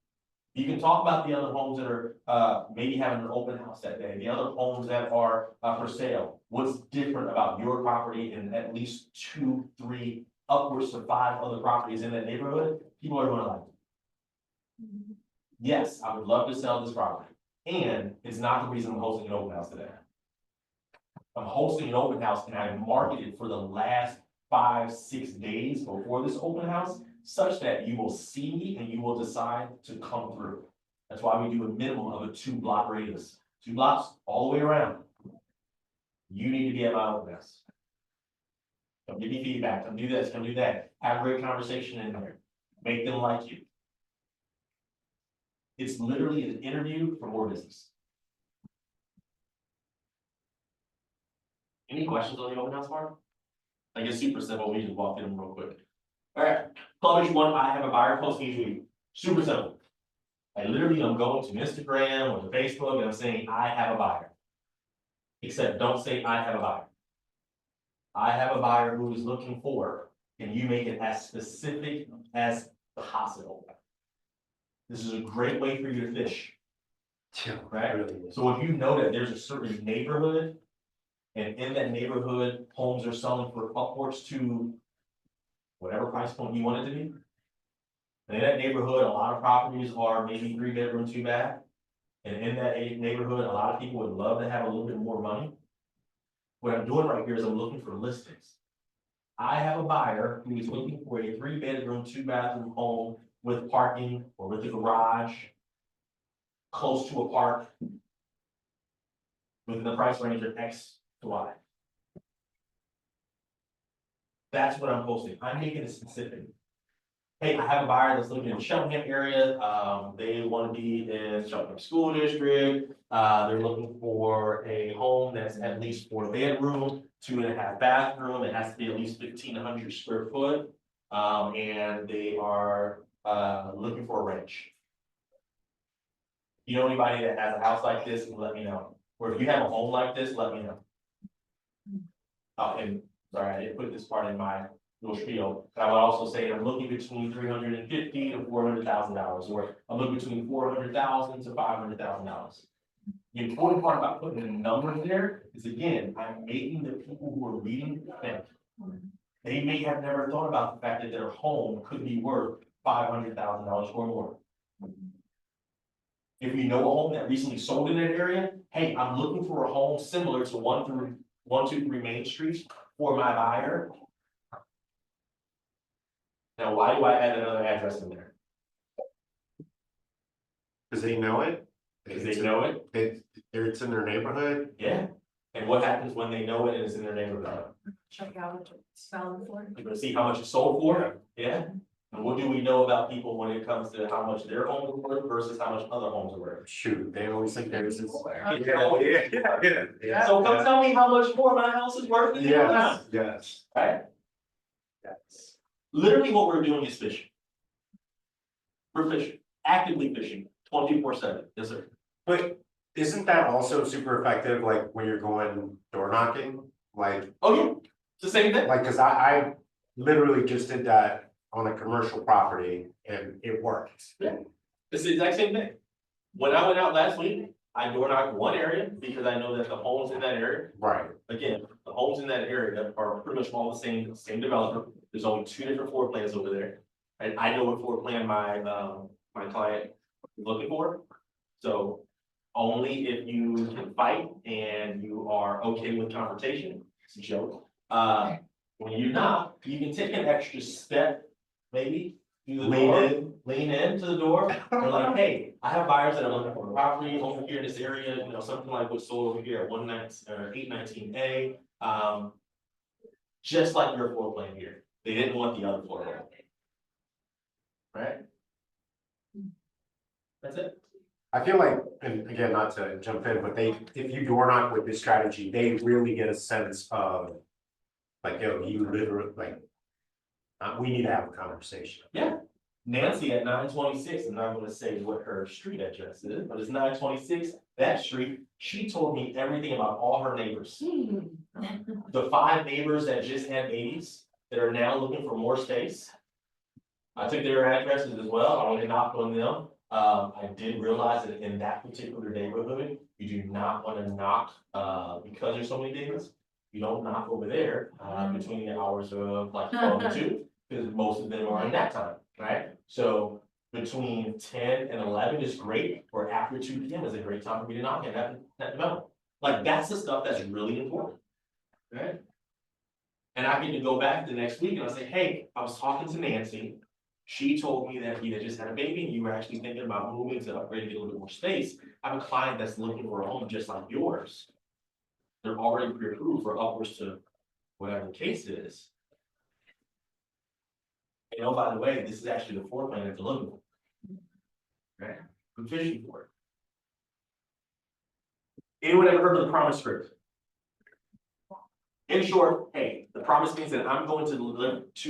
You can talk about the other homes that are maybe having an open house that day, the other homes that are for sale. What's different about your property and at least 2, 3, upwards to 5 other properties in that neighborhood? People are gonna like it. Yes, I would love to sell this property, and it's not the reason I'm hosting an open house today. I'm hosting an open house and I marketed for the last 5, 6 days before this open house, such that you will see me and you will decide to come through. That's why we do a minimum of a 2-block radius, 2 blocks all the way around. You need to be at my open house. Come give me feedback, come do this, come do that, have a great conversation in there, make them like you. It's literally an interview for more business. Any questions on the open house part? I guess super simple, we just walk in them real quick. Alright, publish one, I have a buyer post each week, super simple. I literally am going to Instagram or to Facebook and I'm saying, I have a buyer. Except don't say I have a buyer. I have a buyer who is looking for, and you make it as specific as possible. This is a great way for you to fish. Yeah, Right. really is. So if you know that there's a certain neighborhood, and in that neighborhood, homes are selling for upwards to whatever price point you want it to be. And in that neighborhood, a lot of properties are maybe 3-bedroom, 2-bath. And in that neighborhood, a lot of people would love to have a little bit more money. What I'm doing right here is I'm looking for listings. I have a buyer who is looking for a 3-bedroom, 2-bathroom home with parking or with a garage. Close to a park. Within the price range of X to Y. That's what I'm posting. I'm making it specific. Hey, I have a buyer that's looking in the Cheltenham area. They want to be in Cheltenham School District. They're looking for a home that's at least 4 bedroom, 2.5 bathroom. It has to be at least 1,500 square foot. And they are looking for a ranch. If you know anybody that has a house like this, let me know. Or if you have a home like this, let me know. Oh, and sorry, I didn't put this part in my little spiel, but I would also say I'm looking between $350,000 to $400,000, or I'm looking between $400,000 to $500,000. The important part about putting a number in there is, again, I'm making the people who are reading think. They may have never thought about the fact that their home could be worth $500,000 or more. If you know a home that recently sold in that area, hey, I'm looking for a home similar to 123 Main Street for my buyer. Now, why do I add another address in there? Cause they know it. Because they know it, It's in their neighborhood. yeah. And what happens when they know it and it's in their neighborhood? Check out what it's selling for. You're gonna see how much it's sold for, yeah? And what do we know about people when it comes to how much their homes are worth versus how much other homes are worth? Shoot, they always think there's this. Yeah. So come tell me how much more my house is worth than the other one, Yes. right? Yes. Literally what we're doing is fishing. We're fishing, actively fishing, 24/7, yes, sir. But isn't that also super effective, like when you're going door knocking? Like, Oh, yeah, it's the same thing. cause I literally just did that on a commercial property and it worked. It's the exact same thing. When I went out last week, I door knocked one area because I know that the homes in that area, Right. again, the homes in that area are pretty much all the same developer. There's only 2 different floor plans over there. And I know what floor plan my client is looking for. So only if you can fight and you are okay with confrontation, it's a joke. When you're not, you can take an extra step, maybe, through the door, lean in to the door, and like, hey, I have buyers that are looking for a property over here in this area, you know, something like what's sold over here at 819A. Just like your floor plan here, they didn't want the other floor plan. Right? That's it. I feel like, and again, not to jump in, but if you door knock with this strategy, they really get a sense of. Like, yo, you literally, like. We need to have a conversation. Yeah. Nancy at 926, I'm not gonna say what her street address is, but it's 926, that street, she told me everything about all her neighbors. The 5 neighbors that just had babies, that are now looking for more space. I took their addresses as well, I went and knocked on them. I did realize that in that particular neighborhood, you do not wanna knock, because there's so many babies. You don't knock over there, between the hours of like 12 and 2, because most of them are in that time, right? So between 10 and 11 is great, or after 2 p.m. is a great time for me to knock in that development. Like, that's the stuff that's really important, right? And I get to go back the next week and I say, hey, I was talking to Nancy. She told me that you had just had a baby and you were actually thinking about moving to upgrade and get a little bit more space. I have a client that's looking for a home just like yours. They're already pre-approved for upwards to whatever the case is. And oh, by the way, this is actually the floor plan that you're looking for. Right, I'm fishing for it. Anyone ever heard of the promise script? In short, hey, the promise means that I'm going to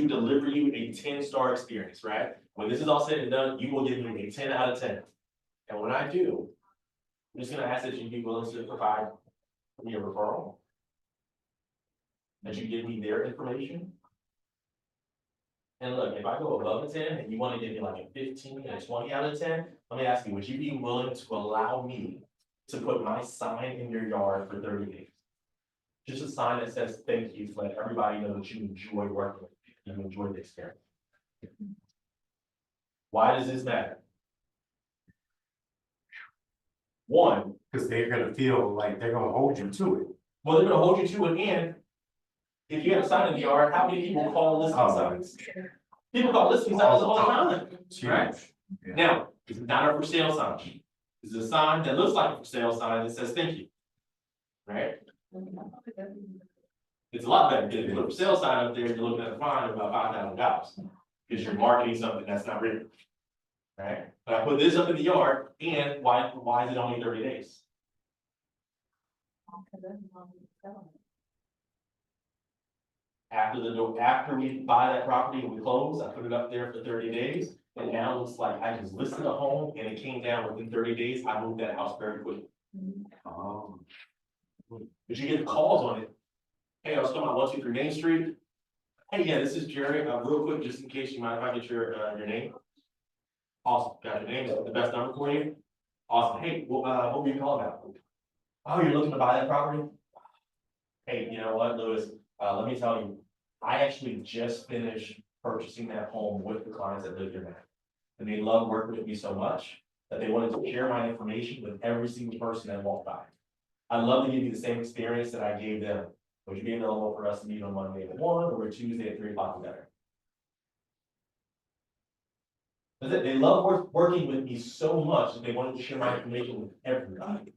deliver you a 10-star experience, right? When this is all said and done, you will give me a 10 out of 10. And when I do, I'm just gonna ask that you be willing to provide me a referral. That you give me their information. And look, if I go above a 10 and you want to give me like a 15 and a 20 out of 10, let me ask you, would you be willing to allow me to put my sign in your yard for 30 days? Just a sign that says thank you, to let everybody know that you enjoy working with me, you enjoy the experience. Why does this matter? One, Cause they're gonna feel like they're gonna hold you to it. well, they're gonna hold you to it, and if you have a sign in the yard, how many people call listing signs? People call listing signs all the time, right? Yeah. Now, it's not a for sale sign. It's a sign that looks like a for sale sign that says thank you. Right? It's a lot better, because if you put a for sale sign up there, you're looking at a fine of about $5,000. Because you're marketing something that's not real. Right? But I put this up in the yard, and why is it only 30 days? After we buy that property and we close, I put it up there for 30 days. And now it looks like I just listed a home and it came down within 30 days. I moved that house very quickly. But you get calls on it. Hey, I was coming on 123 Main Street. Hey, yeah, this is Jerry. Real quick, just in case you mind if I get your name? Awesome. Got your name. Is that the best number for you? Awesome. Hey, well, what were you calling about? Oh, you're looking to buy that property? Hey, you know what, Louis? Let me tell you, I actually just finished purchasing that home with the clients that live here now. And they love working with me so much that they wanted to share my information with every single person that walked by. I'd love to give you the same experience that I gave them. Would you be available for us to meet on Monday at 1 or Tuesday at 3 o'clock together? That's it. They love working with me so much that they wanted to share my information with everybody.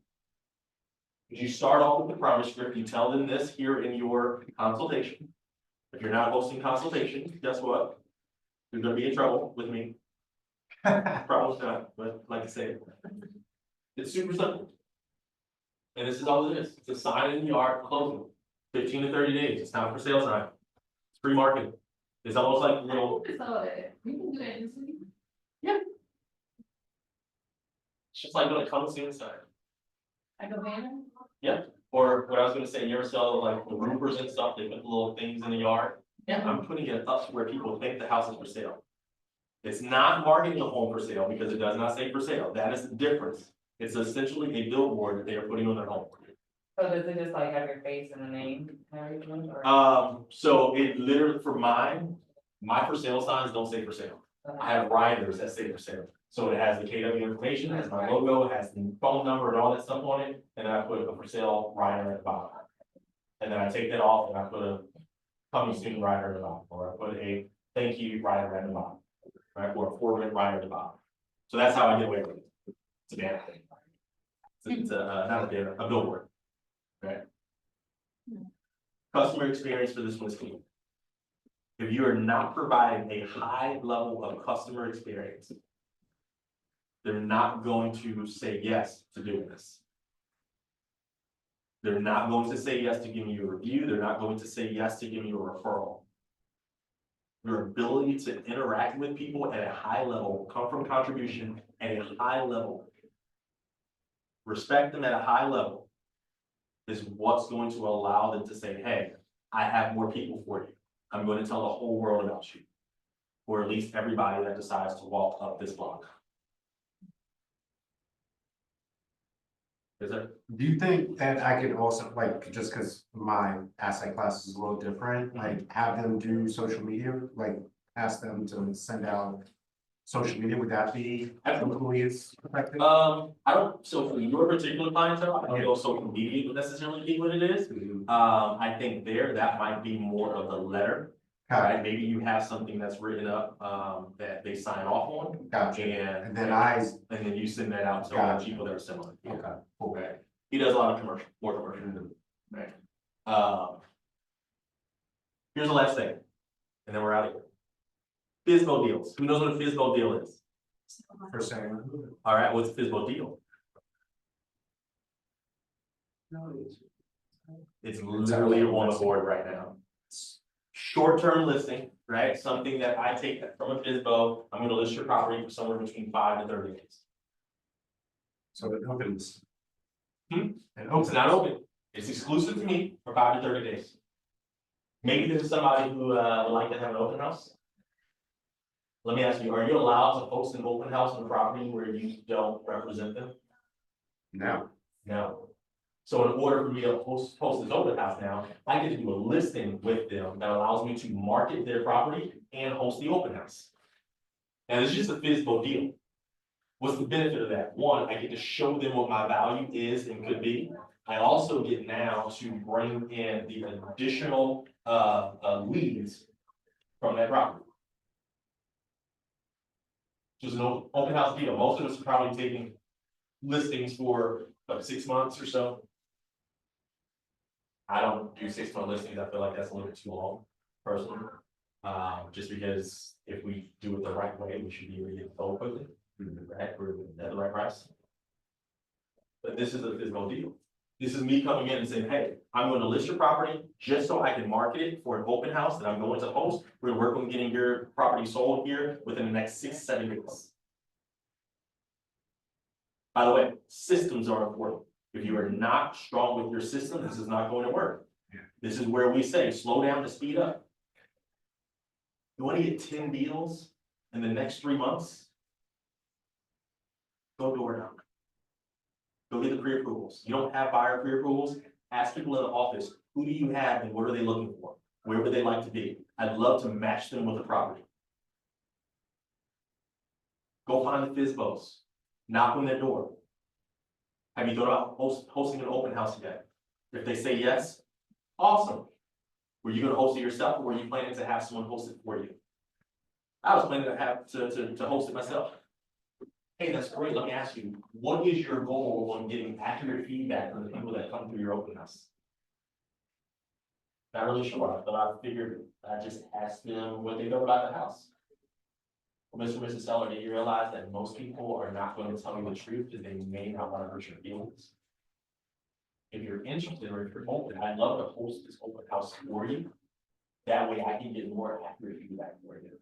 If you start off with the promise script, you tell them this here in your consultation. If you're not hosting consultation, guess what? You're gonna be in trouble with me. Probably not, but like I say, it's super simple. And this is all it is. It's a sign in the yard, closing, 15 to 30 days. It's not for sale sign. It's free marketing. It's almost like, you know, It's all that, we can do that in the city. it's just like when it comes to inside. Like a banner. Or what I was gonna say, you ever sell like the roofers and stuff, they put little things in the yard? Yeah, I'm putting it up to where people think the house is for sale. It's not marketing a home for sale because it does not say for sale. That is the difference. It's essentially a billboard that they are putting on their home. So does it just like have your face and the name and everything, or? So it literally, for mine, my for sale signs don't say for sale. I have riders that say for sale. So it has the KW information, it has my logo, it has the phone number and all that stuff on it, and then I put a for sale rider at the bottom. And then I take that off and I put a coming soon rider at the bottom, or I put a thank you rider at the bottom, right, or a forward rider at the bottom. So that's how I get away with it. It's a banner. It's not a banner, a billboard, right? Customer experience for this one is key. If you are not providing a high level of customer experience, they're not going to say yes to doing this. They're not going to say yes to giving you a review. They're not going to say yes to giving you a referral. Your ability to interact with people at a high level, come from contribution at a high level, respect them at a high level, is what's going to allow them to say, hey, I have more people for you. I'm going to tell the whole world about you. Or at least everybody that decides to walk up this block. Is there? Do you think that I could also, like, just because my asset class is a little different, like, have them do social media, like, ask them to send out social media, would that be equally as effective? I don't, so for your particular clientele, I don't know if social media would necessarily be what it is. I think that might be more of the letter, right? Maybe you have something that's written up, that they sign off on. Gotcha. And And then you send that out to all the Gotcha. people that are similar. okay, Okay. He does a lot of commercial, more commercial, right? Here's the last thing, and then we're out of here. FISBO deals, who knows what a FISBO deal is? For saying. All right, what's a FISBO deal? It's literally on the board right now. Short-term listing, right? Something that I take from a FISBO, I'm gonna list your property for somewhere between 5 to 30 days. So it opens. Hmm? It It's opens. not open, it's exclusive to me for 5 to 30 days. Maybe there's somebody who would like to have an open house. Let me ask you, are you allowed to host an open house on a property where you don't represent them? No. No. So in order for me to host this open house now, I get to do a listing with them that allows me to market their property and host the open house. And it's just a FISBO deal. What's the benefit of that? One, I get to show them what my value is and could be. I also get now to bring in the additional leads from that property. Just an open house deal. Most of us are probably taking listings for like 6 months or so. I don't do 6-month listings. I feel like that's a little bit too long, personally. Just because if we do it the right way, we should be able to get it sold quickly, right? For at the right price. But this is a physical deal. This is me coming in and saying, hey, I'm going to list your property just so I can market it for an open house that I'm going to host. We're gonna work on getting your property sold here within the next 6 to 7 weeks. By the way, systems are important. If you are not strong with your system, this is not going to work. This is where we say, slow down to speed up. You want to get 10 deals in the next 3 months? Go door knock. Go get the pre-approvals. You don't have buyer pre-approvals? Ask people in the office, who do you have and what are they looking for? Where would they like to be? I'd love to match them with a property. Go find the FISBOs. Knock on their door. Have you thought about hosting an open house yet? If they say yes, awesome. Were you gonna host it yourself or were you planning to have someone host it for you? I was planning to have to host it myself. Hey, that's great. Let me ask you, what is your goal on getting accurate feedback from the people that come through your open house? Not really sure, but I figured I just asked them what they know about the house. Well, Mr. and Mrs. Seller, do you realize that most people are not going to tell you the truth because they may not want to hurt your feelings? If you're interested or if you're open, I'd love to host this open house for you. That way I can get more accurate feedback for you.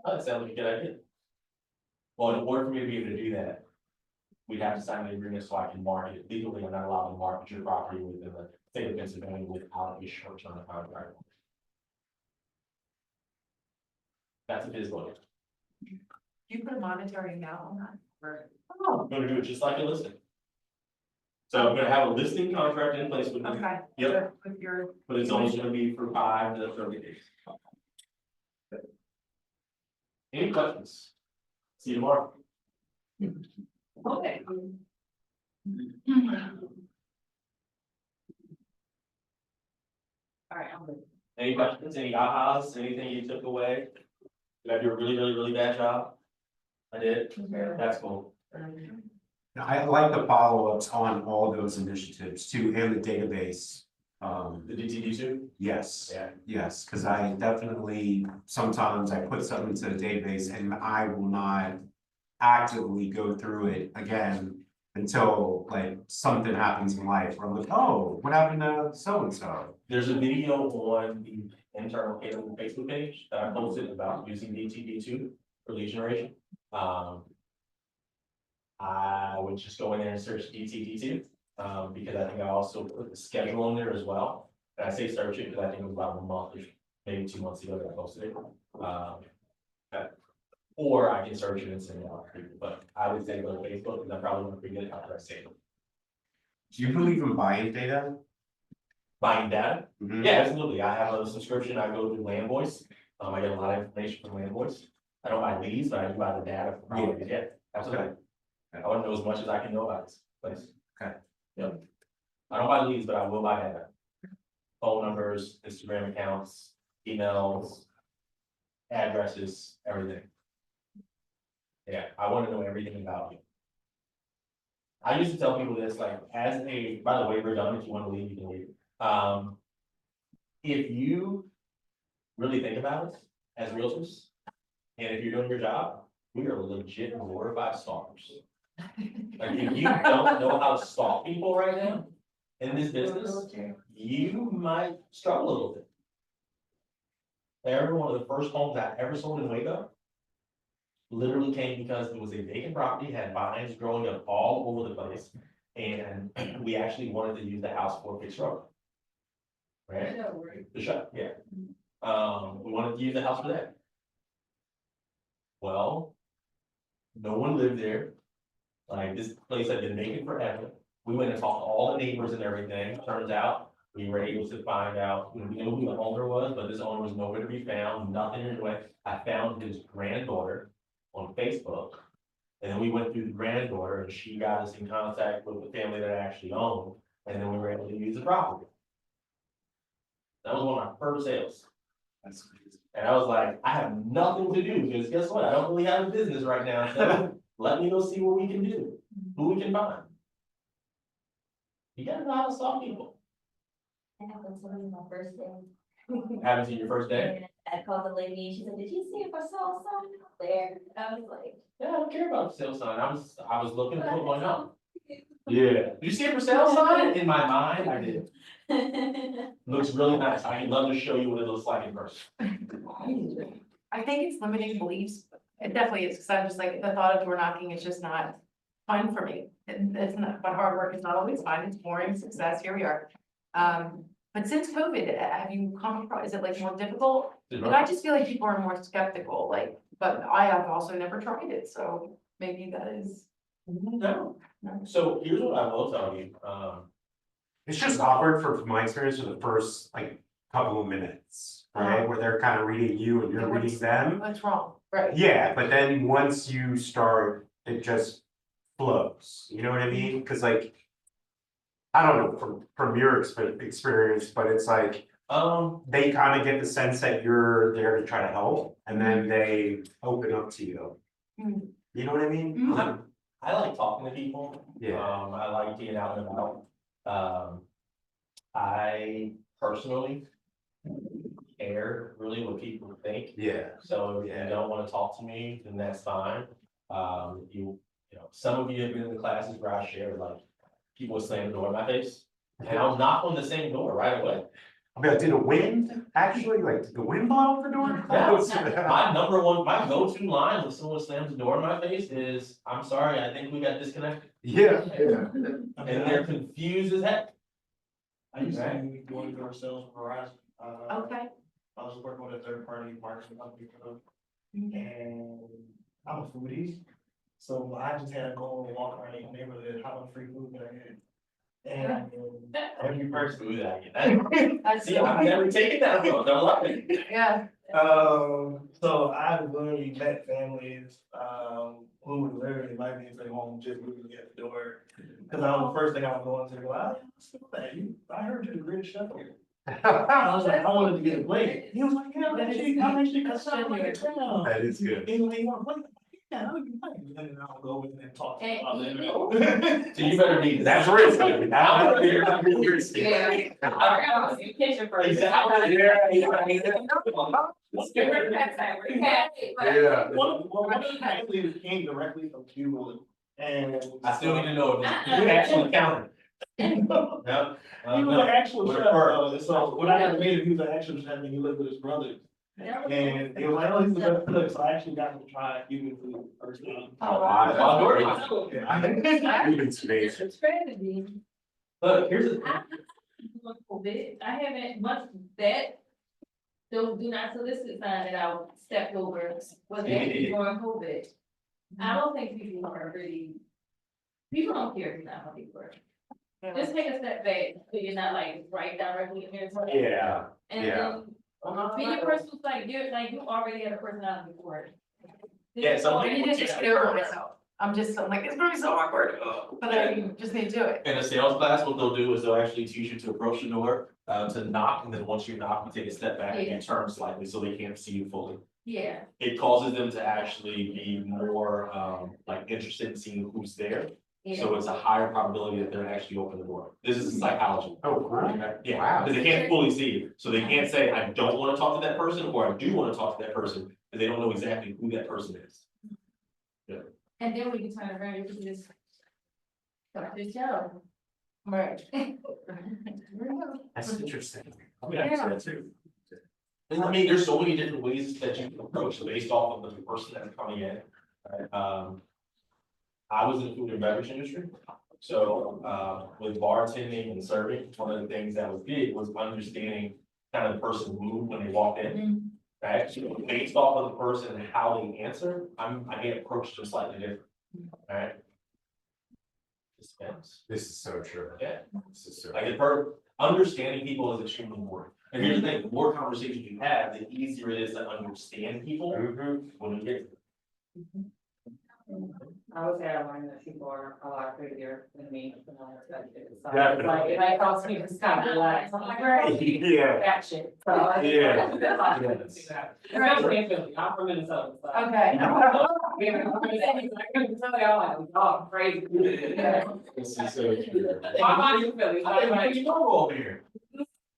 Oh, that sounds like a good idea. Well, in order for me to be able to do that, we'd have to sign an agreement so I can market it legally. I'm not allowed to market your property within the state of Pennsylvania without a short-term contract. That's a business. Do you put a monetary amount on that? Or- I'm gonna do it just like a listing. So I'm gonna have a listing contract in place with them, Okay. Yep. With your, but it's only gonna be for 5 to 30 days. Any questions? See you tomorrow. okay. All right, I'm good. Any questions, any ahas, anything you took away? Did I do a really bad job? I did, that's cool. I like the follow-ups on all those initiatives too, and the database. The DTD too? Yes. Yeah. Yes, because I definitely, sometimes I put something into the database and I will not actively go through it again until like something happens in life where I'm like, oh, what happened to so-and-so? There's a video on the internal cable Facebook page that I posted about using DTD2 for lead generation. I would just go in there and search DTD2, because I think I also put the schedule in there as well. And I say search it because I think it was about a month, or maybe 2 months ago that I posted it. Or I can search it and send it out to people, but I would say go to Facebook because I probably want to forget it after I say it. Do you believe in buying data? Buying data? Mhm. Yeah, absolutely. I have a subscription. I go through Land Voice. I get a lot of information from Land Voice. I don't buy leads, but I do buy the data from properties. Yeah, absolutely. I want to know as much as I can know about this place. Okay. Yep. I don't buy leads, but I will buy data. Phone numbers, Instagram accounts, emails, addresses, everything. Yeah, I want to know everything about you. I used to tell people this, like, by the way, we're done. If you want to leave, you can leave. If you really think about it as realtors, and if you're doing your job, we are legit glorified stalkers. Like, if you don't know how to stalk people right now in this business, you might struggle a little bit. Every one of the first homes I ever sold in Waco literally came because it was a vacant property, had vines growing up all over the place, and we actually wanted to use the house for a fixed road. Right? The shut, yeah. We wanted to use the house for that. Well, no one lived there. Like, this place had been vacant forever. We went and talked to all the neighbors and everything. Turns out, we were able to find out, we knew who the owner was, but this owner was nowhere to be found, nothing in the way. I found his granddaughter on Facebook. And then we went through the granddaughter, and she got us in contact with the family that I actually owned, and then we were able to use the property. That was one of my first sales. That's crazy. And I was like, I have nothing to do, because guess what? I don't really have a business right now, so let me go see what we can do, who we can find. You gotta know how to solve people. That happened to me my first day. Happens in your first day. And I called the lady and she said, did you see if I saw something out there? I was like. Yeah, I don't care about the sale sign. I was looking to put one up. Yeah. Did you see a for sale sign? In my mind, I did. Looks really nice. I'd love to show you what it looks like in person. I think it's limiting beliefs. It definitely is, because I'm just like, the thought of door knocking is just not fun for me. It's not, but hard work is not always fun. It's boring success. Here we are. But since COVID, have you come across, is it like more difficult? And I just feel like people are more skeptical, like, but I have also never tried it, so maybe that is. No. So here's what I will tell you. It's just awkward from my experience for the first like couple of minutes, right? Where they're kind of reading you and you're reading them. What's wrong, right? Yeah, but then once you start, it just flows, you know what I mean? Cause like, I don't know from your experience, but it's like, they kind of get the sense that you're there to try to help and then they open up to you. Mhm. You know what I mean? I like talking to people. Yeah. I like getting out and about. I personally care really what people think. Yeah. So if you don't want to talk to me, then that's fine. You know, some of you have been in the classes where I shared like people would slam the door in my face, and I'll knock on the same door right away. I mean, did the wind actually, like, did the wind blow up the door? Yeah. My go-to line when someone slams the door in my face is, I'm sorry, I think we got disconnected. Yeah. And they're confused as heck. I used to be doing door sales for Verizon. Okay. I was working with a third party marketing company for them. And I'm a foodie. So I just had to go and walk around the neighborhood, how much free food that I had. And every person. Food that. That's See, I've never taken that approach. I love it. Yeah. So I literally met families, who would literally invite me to their home just moving at the door. Cause I was the first thing I was going to, I heard you're the greatest chef here. I was like, I wanted to get a plate. He was like, yeah, I'm actually cut something like it down. That is good. He was like, you want a plate? Yeah, I'll give you a plate. And then I'll go in and talk to him about So you better be. That's risky. Out here, that'd be risky. Yeah. I was kitchen first. Exactly. Yeah. One of the families came directly from Cuba, and I still need to know if you actually counted. No. he was an actual With chef, her. so when I got to meet him, he was an actual chef, and he lived with his brothers. And it was like, oh, he's the best cook, so I actually got to try Cuban food first time. Oh, wow. Even space. Look, here's the. COVID, I haven't much that. Those do not solicit sign that I stepped over was actually during COVID. I don't think people are really, people don't care if you're not looking for it. Just take a step back, so you're not like right directly in there. Yeah. And then, be a person who's like, you already had a personality for it. Yeah, some I need to just get over myself. I'm like, it's gonna be so awkward, but I just need to do it. In a sales class, what they'll do is they'll actually teach you to approach the door, to knock, and then once you knock, you take a step back and you turn slightly so they can't see you fully. Yeah, It causes them to actually be more, like interested in seeing who's there. So it's a higher probability that they're actually open the door. This is psychology. Oh, really? Yeah, Wow. because they can't fully see it, so they can't say, I don't wanna talk to that person, or I do wanna talk to that person, because they don't know exactly who that person is. And then we can turn around and just. Start the show. Right. That's interesting. I mean, I say that too. And I mean, there's so many different ways that you can approach it based off of the person that's coming in. Right? I was in the food and beverage industry, so, with bartending and serving, one of the things that was big was understanding kind of the person's mood when they walked in. Right, so based off of the person and how they answer, I may approach them slightly different, right? Just depends. This is so true. Yeah. This is so. Like understanding people is extremely important. And here's the thing, the more conversations you have, the easier it is to understand people Mhm. when you get. I would say I learned that people are a lot crazier than me. When I was like, it's Definitely. like, it might cost me just kind of relax, I'm like, right, Yeah. that shit. So I just- Yeah. that's all I can do that. Especially in Philly, I'm from Minnesota, so. Okay. Yeah, I couldn't tell y'all, like, oh, crazy. This is so true. My body's in Philly, so I I'm think we're like, pretty normal over here.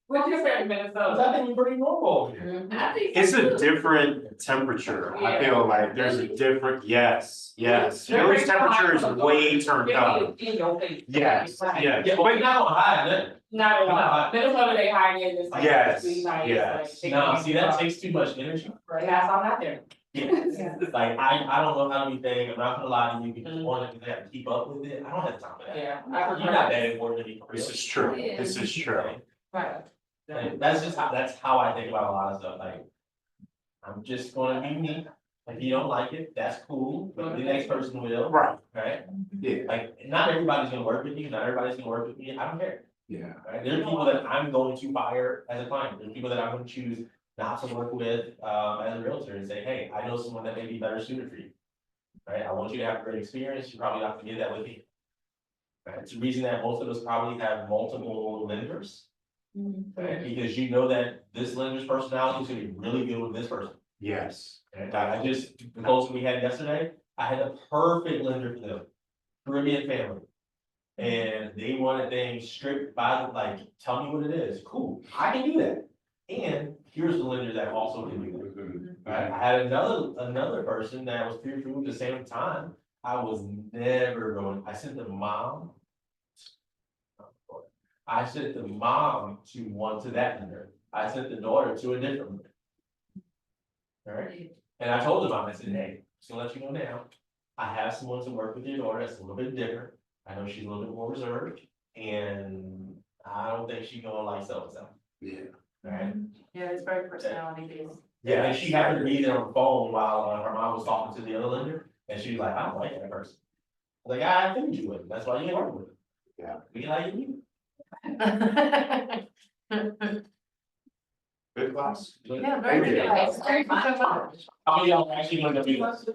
what you said in I Minnesota? think we're pretty normal over here. I think. It's a different temperature. I feel like there's a different, yes. Philly's temperature is way turned up. In your face. Yes, Yeah, yes. but now high, then. Not at all, Minnesota, they hire you, it's like. Yes, sweet, nice, yes. like, No, see, that takes too much energy. Right, that's all out there. Yeah, like, I don't know how to be vague, I'm not gonna lie to you, because you want to have to keep up with it, I don't have time for that. Yeah. You're not that important to me. for This real. is true. This is true. Right. And that's how I think about a lot of stuff, like. I'm just gonna be me, if you don't like it, that's cool, but the next person will, Right. right? Yeah. Like, not everybody's gonna work with you, not everybody's gonna work with me, I don't care. Yeah. Right, there are people that I'm going to fire as a client, there's people that I'm gonna choose not to work with, as a realtor and say, hey, I know someone that may be better suited for you. Right, I want you to have a great experience, you're probably not gonna get that with me. Right, it's the reason that most of us probably have multiple lenders. Right, because you know that this lender's personality is gonna be really good with this person. Yes. And I just, the closing we had yesterday, I had the perfect lender for them, Caribbean family. And they wanted things strict by, like, tell me what it is, cool, I can do that. And here's the lender that also can do that. Right, I had another person that was pre-approved at the same time, I was never going, I sent the mom. I sent the mom to that lender, I sent the daughter to a different lender. Alright, and I told the mom, I said, hey, just gonna let you know now, I have someone to work with your daughter that's a little bit different. I know she's a little bit more reserved, and I don't think she's gonna like so-and-so. Yeah. Alright, Yeah, it's very personality based. yeah, and she happened to be there on the phone while her mom was talking to the other lender, and she was like, I don't like that person. I was like, I figured you would, that's why you ain't working with her. Yeah. We can like you. Good class. Yeah, very good. How many of y'all are actually gonna do this?